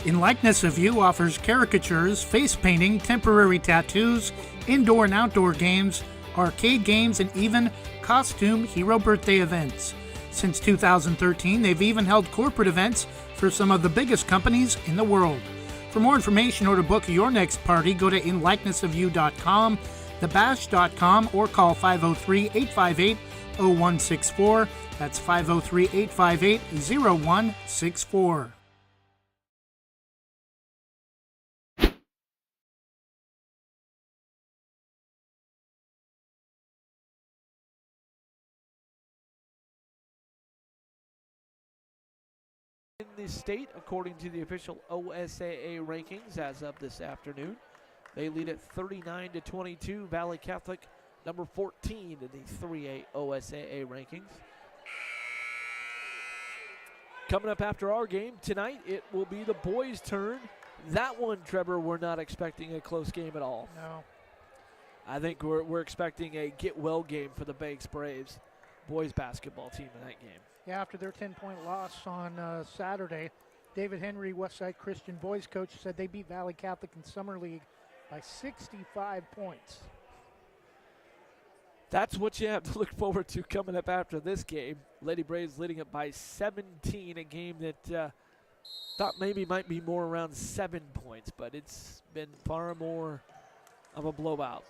In Likeness of You offers caricatures, face painting, temporary tattoos, indoor and outdoor games, arcade games, and even costume hero birthday events. Since 2013, they've even held corporate events for some of the biggest companies in the world. For more information or to book your next party, go to inlikenessofyou.com, thebash.com, or call 503-858-0164. That's 503-858-0164. In the state, according to the official OSAA rankings as of this afternoon, they lead at 39-22. Valley Catholic, number 14 in the 3A OSAA rankings. Coming up after our game tonight, it will be the boys' turn. That one, Trevor, we're not expecting a close game at all. No. I think we're expecting a get-well game for the Banks Braves boys basketball team in that game. Yeah, after their 10-point loss on Saturday, David Henry, Westside Christian boys coach, said they beat Valley Catholic in Summer League by 65 points. That's what you have to look forward to coming up after this game. Lady Braves leading it by 17, a game that thought maybe might be more around 7 points, but it's been far more of a blowout.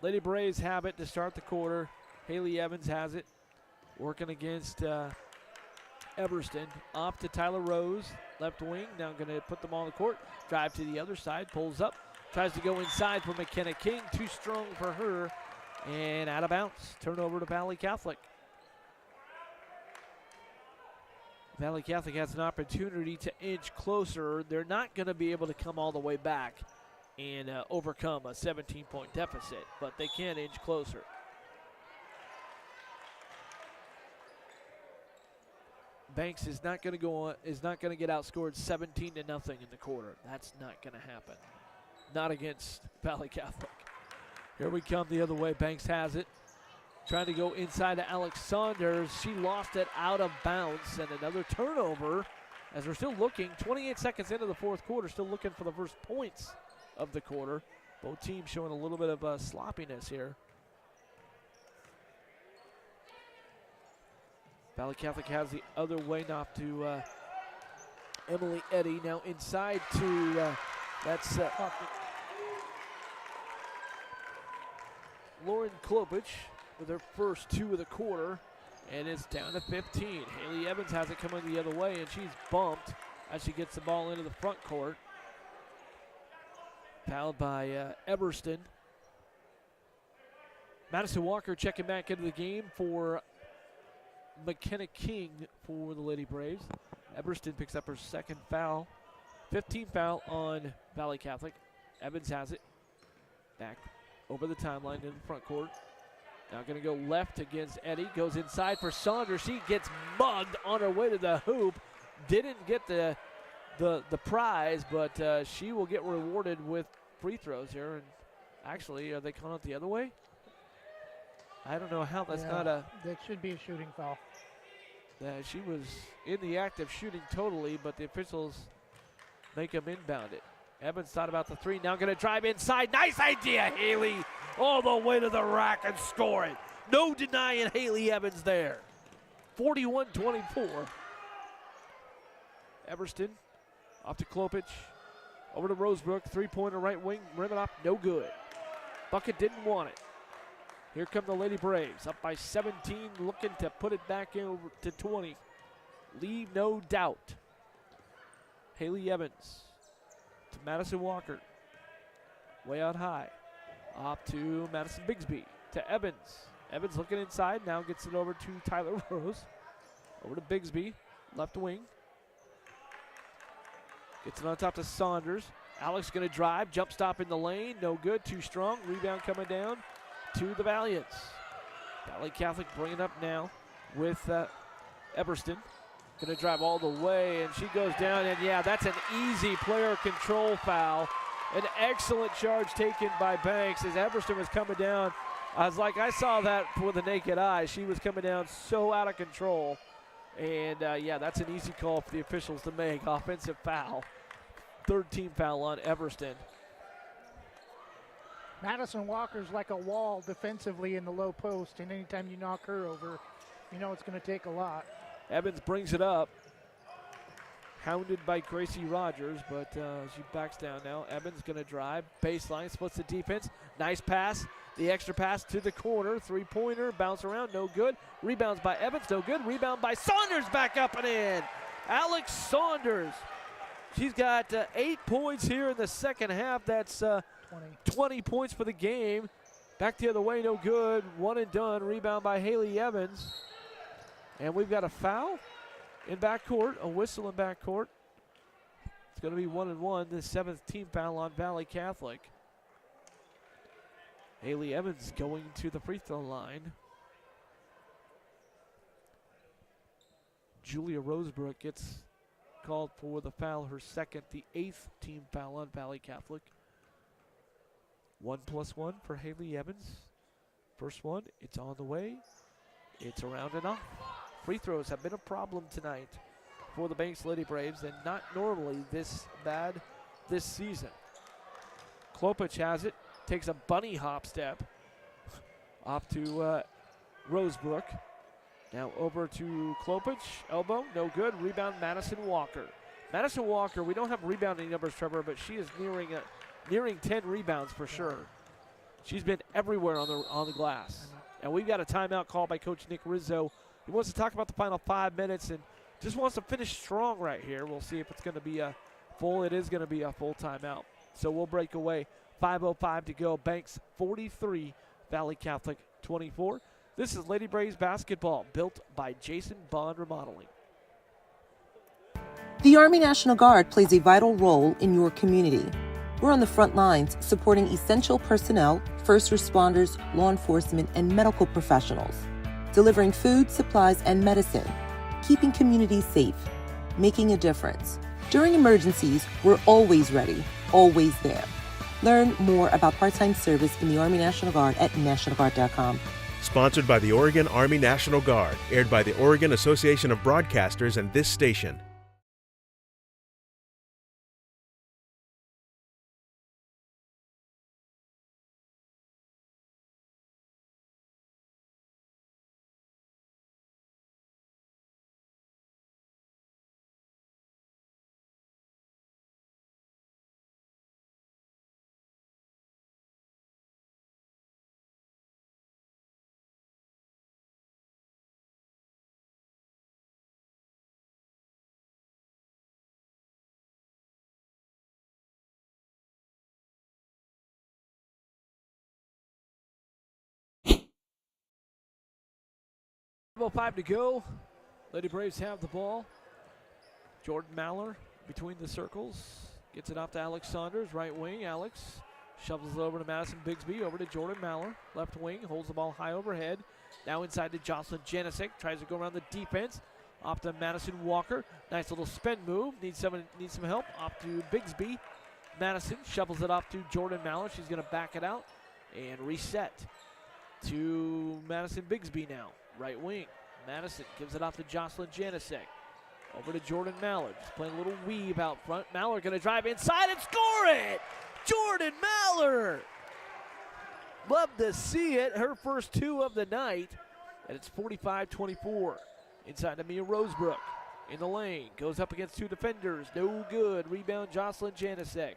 Lady Braves have it to start the quarter. Haley Evans has it, working against Everston. Off to Tyler Rose, left wing. Now going to put them on the court. Drive to the other side, pulls up, tries to go inside for McKenna King. Too strong for her, and out of bounds. Turnover to Valley Catholic. Valley Catholic has an opportunity to inch closer. They're not going to be able to come all the way back and overcome a 17-point deficit, but they can inch closer. Banks is not going to go on, is not going to get outscored 17-0 in the quarter. That's not going to happen. Not against Valley Catholic. Here we come the other way. Banks has it. Trying to go inside to Alex Saunders. She lost it out of bounds, and another turnover as we're still looking. 28 seconds into the fourth quarter, still looking for the first points of the quarter. Both teams showing a little bit of sloppiness here. Valley Catholic has the other way now to Emily Eddy. Now inside to, Lauren Klopich with her first two of the quarter, and it's down to 15. Haley Evans has it coming the other way, and she's bumped as she gets the ball into the front court. Fouled by Everston. Madison Walker checking back into the game for McKenna King for the Lady Braves. Everston picks up her second foul. 15th foul on Valley Catholic. Evans has it. Back over the timeline in the front court. Now going to go left against Eddy. Goes inside for Saunders. She gets mugged on her way to the hoop. Didn't get the prize, but she will get rewarded with free throws here. And actually, are they calling it the other way? I don't know how that's not a... That should be a shooting foul. She was in the act of shooting totally, but the officials make them inbound it. Evans thought about the three. Now going to drive inside. Nice idea, Haley. All the way to the rack and score it. No denying Haley Evans there. 41-24. Everston off to Klopich. Over to Rosebrook. Three-pointer right wing. Rim it up. No good. Bucket didn't want it. Here come the Lady Braves. Up by 17. Looking to put it back in to 20. Leave no doubt. Haley Evans to Madison Walker. Way out high. Up to Madison Bigsby. To Evans. Evans looking inside. Now gets it over to Tyler Rose. Over to Bigsby. Left wing. Gets it on top to Saunders. Alex going to drive. Jump stop in the lane. No good. Too strong. Rebound coming down to the Valiants. Valley Catholic bringing up now with Everston. Going to drive all the way, and she goes down, and yeah, that's an easy player control foul. An excellent charge taken by Banks as Everston was coming down. I saw that with the naked eye. She was coming down so out of control. And yeah, that's an easy call for the officials to make. Offensive foul. Third team foul on Everston. Madison Walker's like a wall defensively in the low post, and anytime you knock her over, you know it's going to take a lot. Evans brings it up. Hounded by Gracie Rogers, but she backs down now. Evans going to drive. Baseline, splits the defense. Nice pass. The extra pass to the corner. Three-pointer, bounce around, no good. Rebounds by Evans, no good. Rebound by Saunders, back up and in. Alex Saunders. She's got 8 points here in the second half. That's 20 points for the game. Back the other way, no good. One and done. Rebound by Haley Evans. And we've got a foul in backcourt, a whistle in backcourt. It's going to be 1-1, the seventh team foul on Valley Catholic. Haley Evans going to the free throw line. Julia Rosebrook gets called for the foul, her second, the 8th team foul on Valley Catholic. 1+1 for Haley Evans. First one, it's on the way. It's around and off. Free throws have been a problem tonight for the Banks Lady Braves, and not normally this bad this season. Klopich has it, takes a bunny hop step off to Rosebrook. Now over to Klopich, elbow, no good. Rebound, Madison Walker. Madison Walker, we don't have rebounding numbers, Trevor, but she is nearing 10 rebounds for sure. She's been everywhere on the glass. And we've got a timeout call by Coach Nick Rizzo. He wants to talk about the final 5 minutes and just wants to finish strong right here. We'll see if it's going to be a full. It is going to be a full timeout. So we'll break away. 5:05 to go. Banks 43, Valley Catholic 24. This is Lady Braves basketball, built by Jason Bond Remodeling. The Army National Guard plays a vital role in your community. We're on the front lines supporting essential personnel, first responders, law enforcement, and medical professionals, delivering food, supplies, and medicine, keeping communities safe, making a difference. During emergencies, we're always ready, always there. Learn more about part-time service in the Army National Guard at nationalguard.com. Sponsored by the Oregon Army National Guard, aired by the Oregon Association of Broadcasters and this station. .5 to go. Lady Braves have the ball. Jordan Maller between the circles. Gets it off to Alex Saunders, right wing. Alex shovels it over to Madison Bigsby, over to Jordan Maller, left wing, holds the ball high overhead. Now inside to Jocelyn Janisic, tries to go around the defense. Off to Madison Walker. Nice little spin move. Needs some help. Off to Bigsby. Madison shovels it off to Jordan Maller. She's going to back it out and reset to Madison Bigsby now. Right wing. Madison gives it off to Jocelyn Janisic. Over to Jordan Mallard. Just playing a little weave out front. Mallard going to drive inside and score it! Jordan Mallard! Love to see it. Her first two of the night. And it's 45-24. Inside to Mia Rosebrook. In the lane. Goes up against two defenders. No good. Rebound Jocelyn Janisic.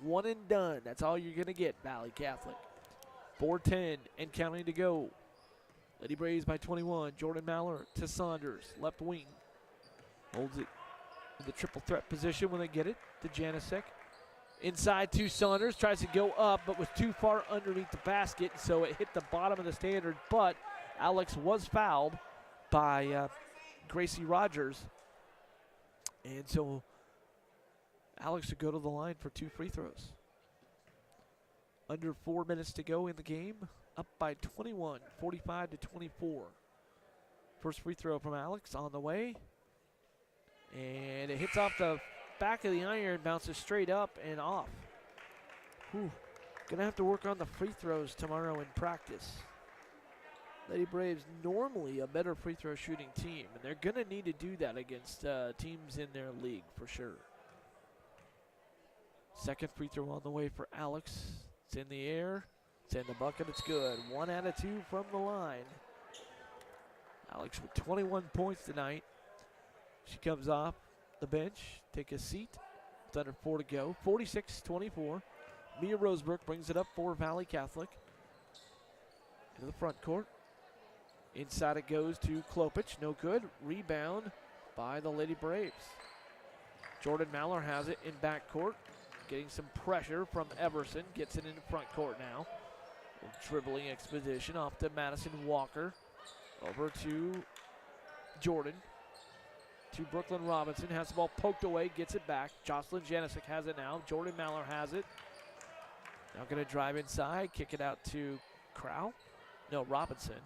One and done. That's all you're going to get, Valley Catholic. 4:10 and counting to go. Lady Braves by 21. Jordan Maller to Saunders. Left wing. Holds it in the triple threat position when they get it to Janisic. Inside to Saunders. Tries to go up, but was too far underneath the basket, so it hit the bottom of the standard. But Alex was fouled by Gracie Rogers. And so Alex would go to the line for two free throws. Under 4 minutes to go in the game. Up by 21, 45-24. First free throw from Alex on the way. And it hits off the back of the iron, bounces straight up and off. Gonna have to work on the free throws tomorrow in practice. Lady Braves normally a better free throw shooting team, and they're gonna need to do that against teams in their league for sure. Second free throw on the way for Alex. It's in the air. It's in the bucket, it's good. 1 out of 2 from the line. Alex with 21 points tonight. She comes off the bench, take a seat. It's under 4 to go. 46-24. Mia Rosebrook brings it up for Valley Catholic. Into the front court. Inside it goes to Klopich, no good. Rebound by the Lady Braves. Jordan Maller has it in back court. Getting some pressure from Everson. Gets it in the front court now. Dribbling expedition off to Madison Walker. Over to Jordan. To Brooklyn Robinson. Has the ball poked away. Gets it back. Jocelyn Janisic has it now. Jordan Maller has it. Now going to drive inside. Kick it out to Robinson.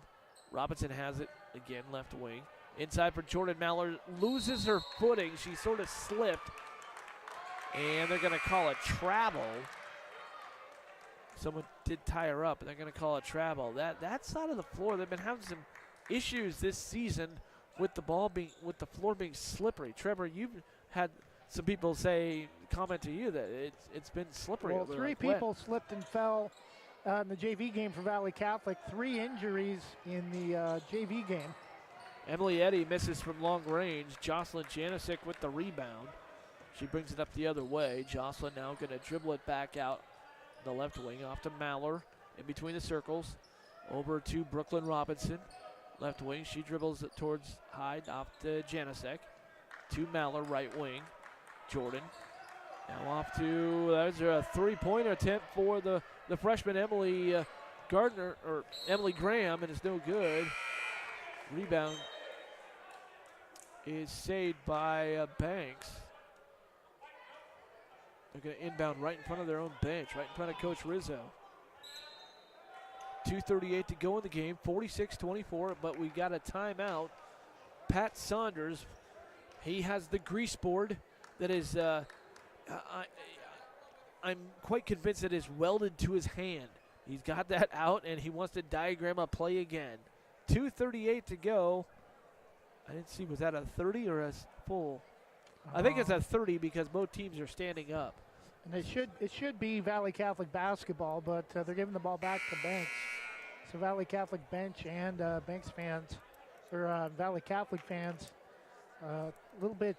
Robinson has it again, left wing. Inside for Jordan Mallor, loses her footing. She sort of slipped, and they're going to call a travel. Someone did tie her up, and they're going to call a travel. That side of the floor, they've been having some issues this season with the floor being slippery. Trevor, you've had some people comment to you that it's been slippery. Well, three people slipped and fell in the JV game for Valley Catholic. 3 injuries in the JV game. Emily Eddy misses from long range. Jocelyn Janisic with the rebound. She brings it up the other way. Jocelyn now going to dribble it back out the left wing off to Mallor in between the circles. Over to Brooklyn Robinson. Left wing, she dribbles it towards Hyde off to Janisic. To Mallor, right wing. Jordan. Now off to, there's a 3-pointer attempt for the freshman Emily Graham, and it's no good. Rebound is saved by Banks. They're going to inbound right in front of their own bench, right in front of Coach Rizzo. 2:38 to go in the game, 46-24, but we got a timeout. Pat Saunders, he has the grease board that is, I'm quite convinced that is welded to his hand. He's got that out, and he wants to diagram a play again. 2:38 to go. I didn't see, was that a 30 or a full? I think it's a 30 because both teams are standing up. And it should be Valley Catholic basketball, but they're giving the ball back to Banks. So Valley Catholic bench and Banks fans, or Valley Catholic fans, a little bit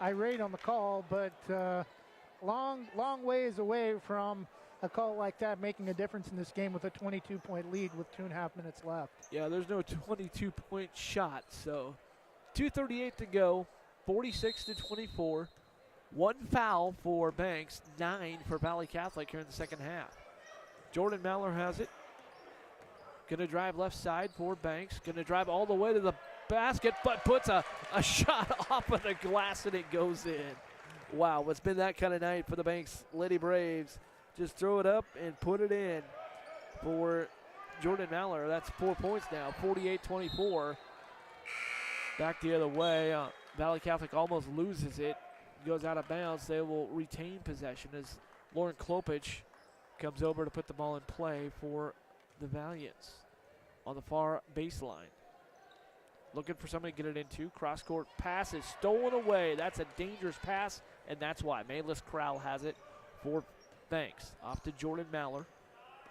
irate on the call, but long ways away from a call like that making a difference in this game with a 22-point lead with 2.5 minutes left. Yeah, there's no 22-point shot, so 2:38 to go, 46-24. 1 foul for Banks, 9 for Valley Catholic here in the second half. Jordan Mallor has it. Going to drive left side for Banks. Going to drive all the way to the basket, but puts a shot off of the glass, and it goes in. Wow, it's been that kind of night for the Banks Lady Braves. Just throw it up and put it in for Jordan Mallor. That's 4 points now, 48-24. Back the other way. Valley Catholic almost loses it. Goes out of bounds. They will retain possession as Lauren Klopich comes over to put the ball in play for the Valiants on the far baseline. Looking for somebody to get it into. Cross-court pass is stolen away. That's a dangerous pass, and that's why. Maylis Crowell has it for Banks. Off to Jordan Mallor.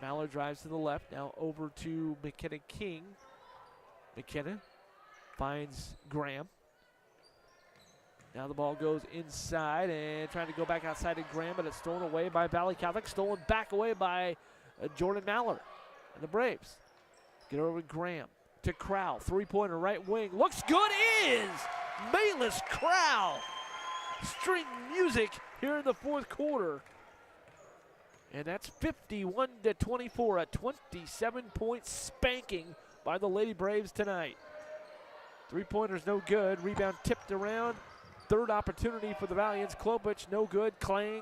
Mallor drives to the left. Now over to McKenna King. McKenna finds Graham. Now the ball goes inside and trying to go back outside to Graham, but it's stolen away by Valley Catholic. Stolen back away by Jordan Mallor and the Braves. Get over to Graham. To Crowell. 3-pointer right wing. Looks good. Is Maylis Crowell. String music here in the fourth quarter. And that's 51-24. A 27-point spanking by the Lady Braves tonight. 3-pointer's no good. Rebound tipped around. Third opportunity for the Valiants. Klopich, no good. Clang.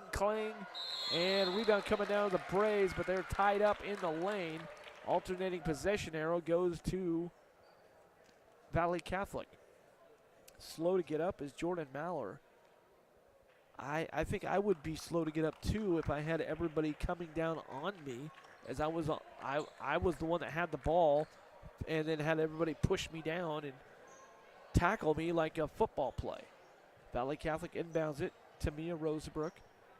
And rebound coming down to the Braves, but they're tied up in the lane. Alternating possession arrow goes to Valley Catholic. Slow to get up is Jordan Mallor. I think I would be slow to get up too if I had everybody coming down on me, as I was the one that had the ball and then had everybody push me down and tackle me like a football play. Valley Catholic inbounds it to Mia Rosebrook.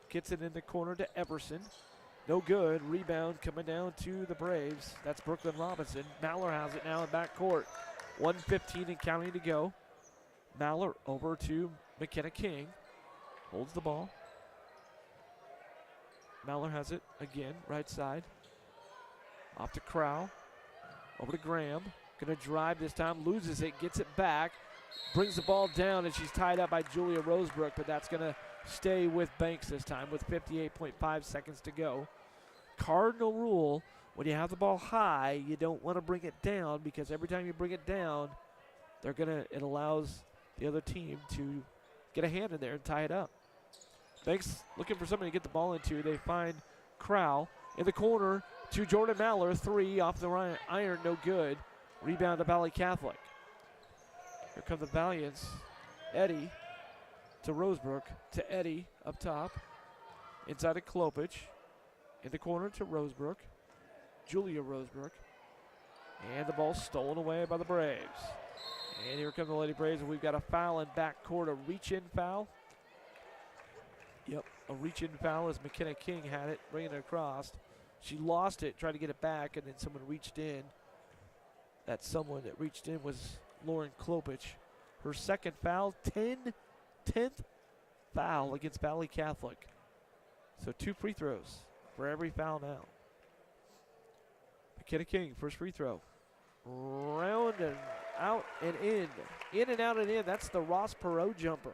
Gets it in the corner to Everson. No good. Rebound coming down to the Braves. That's Brooklyn Robinson. Mallor has it now in backcourt. 1:15 and counting to go. Mallor over to McKenna King. Holds the ball. Mallor has it again, right side. Off to Crowell. Over to Graham. Going to drive this time. Loses it. Gets it back. Brings the ball down, and she's tied up by Julia Rosebrook, but that's going to stay with Banks this time with 58.5 seconds to go. Cardinal rule, when you have the ball high, you don't want to bring it down, because every time you bring it down, it allows the other team to get a hand in there and tie it up. Banks looking for somebody to get the ball into. They find Crowell in the corner to Jordan Mallor. 3 off the iron, no good. Rebound to Valley Catholic. Here come the Valiants. Eddie to Rosebrook, to Eddie up top. Inside to Klopich. In the corner to Rosebrook. Julia Rosebrook. And the ball stolen away by the Braves. And here come the Lady Braves, and we've got a foul in backcourt, a reach-in foul. Yep, a reach-in foul as McKenna King had it, bringing it across. She lost it, tried to get it back, and then someone reached in. That someone that reached in was Lauren Klopich. Her second foul, 10th foul against Valley Catholic. So 2 free throws for every foul now. McKenna King, first free throw. Round and out and in. In and out and in. That's the Ross Perot jumper.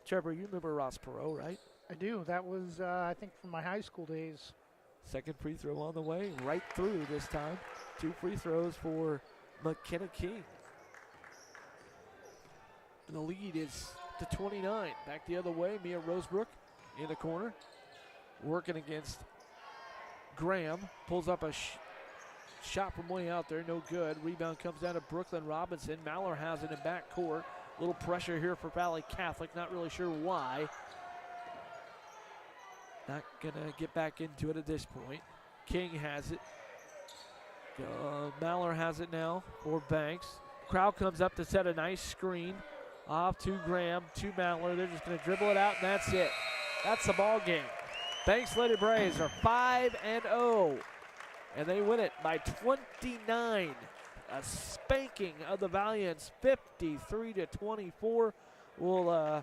Trevor, you remember Ross Perot, right? I do. That was, I think, from my high school days. Second free throw on the way. Right through this time. 2 free throws for McKenna King. And the lead is to 29. Back the other way. Mia Rosebrook in the corner. Working against Graham. Pulls up a shot from way out there. No good. Rebound comes down to Brooklyn Robinson. Maller has it in backcourt. A little pressure here for Valley Catholic. Not really sure why. Not going to get back into it at this point. King has it. Maller has it now for Banks. Crowd comes up to set a nice screen. Off to Graham, to Maller. They're just going to dribble it out, and that's it. That's the ball game. Banks Lady Braves are 5-0, and they win it by 29. A spanking of the Valiants, 53-24. We'll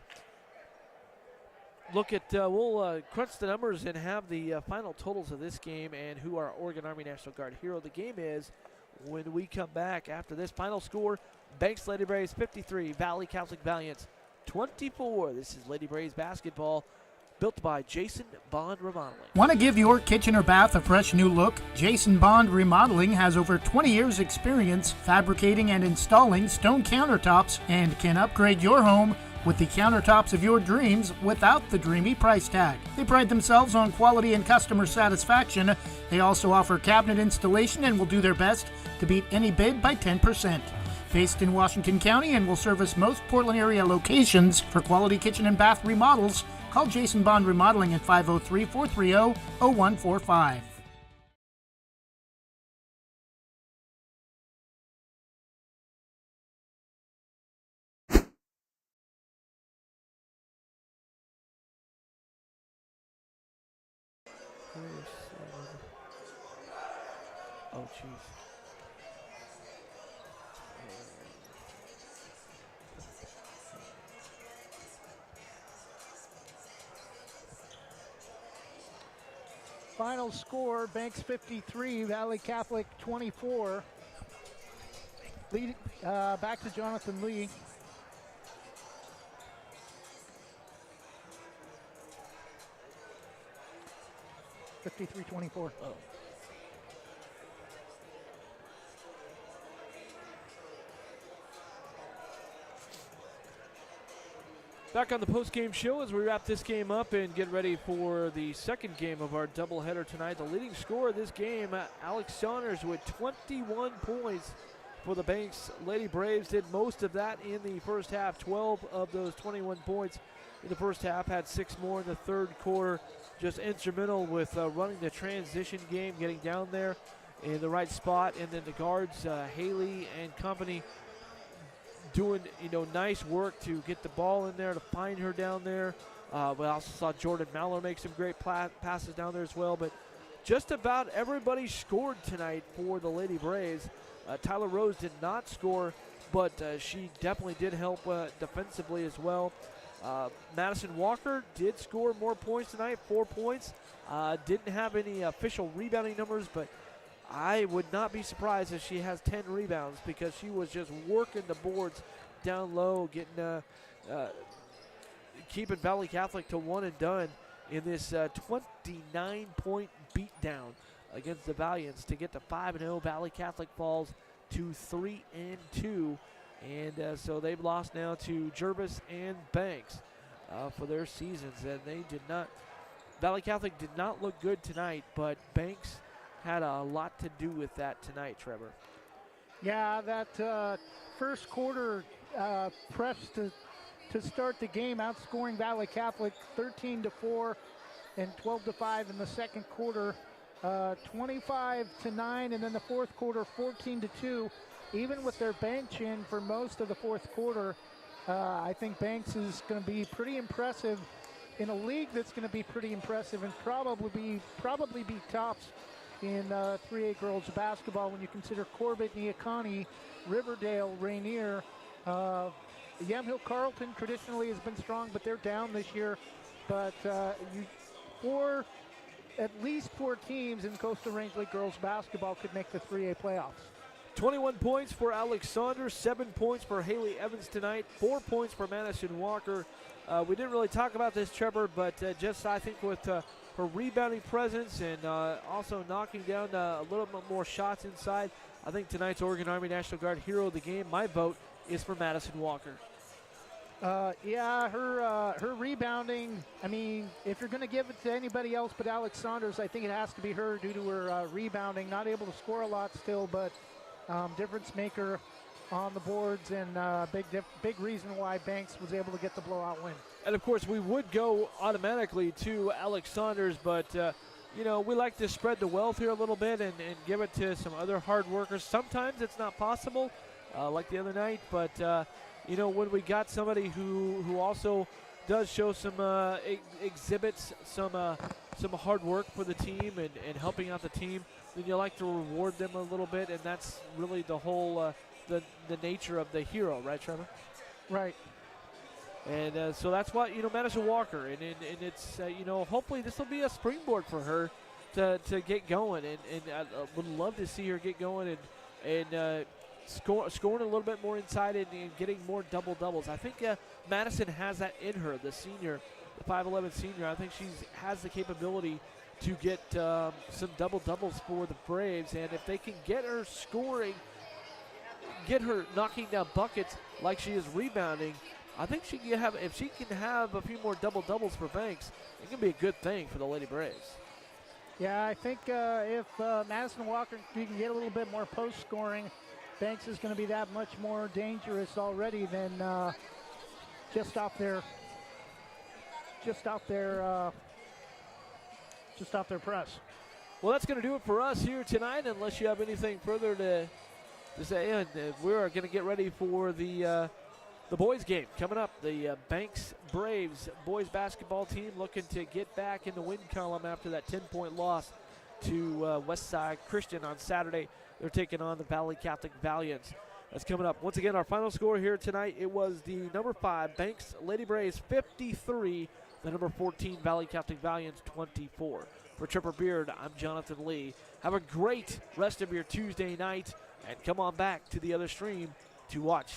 look at, we'll crunch the numbers and have the final totals of this game and who our Oregon Army National Guard hero of the game is when we come back after this final score. Banks Lady Braves 53, Valley Catholic Valiants 24. This is Lady Braves basketball, built by Jason Bond Remodeling. Want to give your kitchen or bath a fresh new look? Jason Bond Remodeling has over 20 years experience fabricating and installing stone countertops and can upgrade your home with the countertops of your dreams without the dreamy price tag. They pride themselves on quality and customer satisfaction. They also offer cabinet installation and will do their best to beat any bid by 10%. Based in Washington County and will service most Portland area locations. For quality kitchen and bath remodels, call Jason Bond Remodeling at 503-430-0145. Oh, jeez. Final score, Banks 53, Valley Catholic 24. Lead, back to Jonathan Lee. (53-24). Oh. Back on the post-game show as we wrap this game up and get ready for the second game of our doubleheader tonight. The leading scorer of this game, Alex Saunders, with 21 points for the Banks Lady Braves. Did most of that in the first half. 12 of those 21 points in the first half. Had 6 more in the third quarter. Just instrumental with running the transition game, getting down there in the right spot. And then the guards, Haley and company, doing nice work to get the ball in there, to find her down there. We also saw Jordan Maller make some great passes down there as well. But just about everybody scored tonight for the Lady Braves. Tyler Rose did not score, but she definitely did help defensively as well. Madison Walker did score more points tonight, 4 points. Didn't have any official rebounding numbers, but I would not be surprised if she has 10 rebounds because she was just working the boards down low, getting keeping Valley Catholic to one and done in this 29-point beatdown against the Valiants to get to 5-0. Valley Catholic falls to 3-2, and so they've lost now to Jervis and Banks for their seasons, and they did not. Valley Catholic did not look good tonight, but Banks had a lot to do with that tonight, Trevor. Yeah, that first quarter press to start the game, outscoring Valley Catholic 13-4 and 12-5 in the second quarter, 25-9, and then the fourth quarter 14-2. Even with their bench in for most of the fourth quarter, I think Banks is going to be pretty impressive in a league that's going to be pretty impressive and probably be tops in 3A girls basketball when you consider Corbett, Neocani, Riverdale, Rainier. Yamhill Carlton traditionally has been strong, but they're down this year. But at least four teams in Coastal Range League girls basketball could make the 3A playoffs. 21 points for Alex Saunders, 7 points for Haley Evans tonight, 4 points for Madison Walker. We didn't really talk about this, Trevor, but just I think with her rebounding presence and also knocking down a little bit more shots inside, I think tonight's Oregon Army National Guard hero of the game, my vote, is for Madison Walker. Yeah, her rebounding, I mean, if you're going to give it to anybody else but Alex Saunders, I think it has to be her due to her rebounding. Not able to score a lot still, but difference maker on the boards, and big reason why Banks was able to get the blowout win. And, of course, we would go automatically to Alex Saunders, but, we like to spread the wealth here a little bit and give it to some other hard workers. Sometimes it's not possible, like the other night, but, when we got somebody who also does show some exhibits some hard work for the team and helping out the team, then you like to reward them a little bit, and that's really the whole the nature of the hero, right, Trevor? Right. And so that's what, Madison Walker, and it's, hopefully this will be a springboard for her to get going, and I would love to see her get going and scoring a little bit more inside and getting more double-doubles. I think Madison has that in her, the senior, the 5'11 senior. I think she has the capability to get some double-doubles for the Braves, and if they can get her scoring, get her knocking down buckets like she is rebounding, I think she can have, if she can have a few more double-doubles for Banks, it can be a good thing for the Lady Braves. Yeah, I think if Madison Walker can get a little bit more post scoring, Banks is going to be that much more dangerous already than just off their press. Well, that's going to do it for us here tonight, unless you have anything further to say. And we're going to get ready for the boys' game coming up. The Banks Braves boys basketball team looking to get back in the win column after that 10-point loss to Westside Christian on Saturday. They're taking on the Valley Catholic Valiants. That's coming up. Once again, our final score here tonight, it was the number 5 Banks Lady Braves 53, the number 14 Valley Catholic Valiants 24. For Trevor Beard, I'm Jonathan Lee. Have a great rest of your Tuesday night, and come on back to the other stream to watch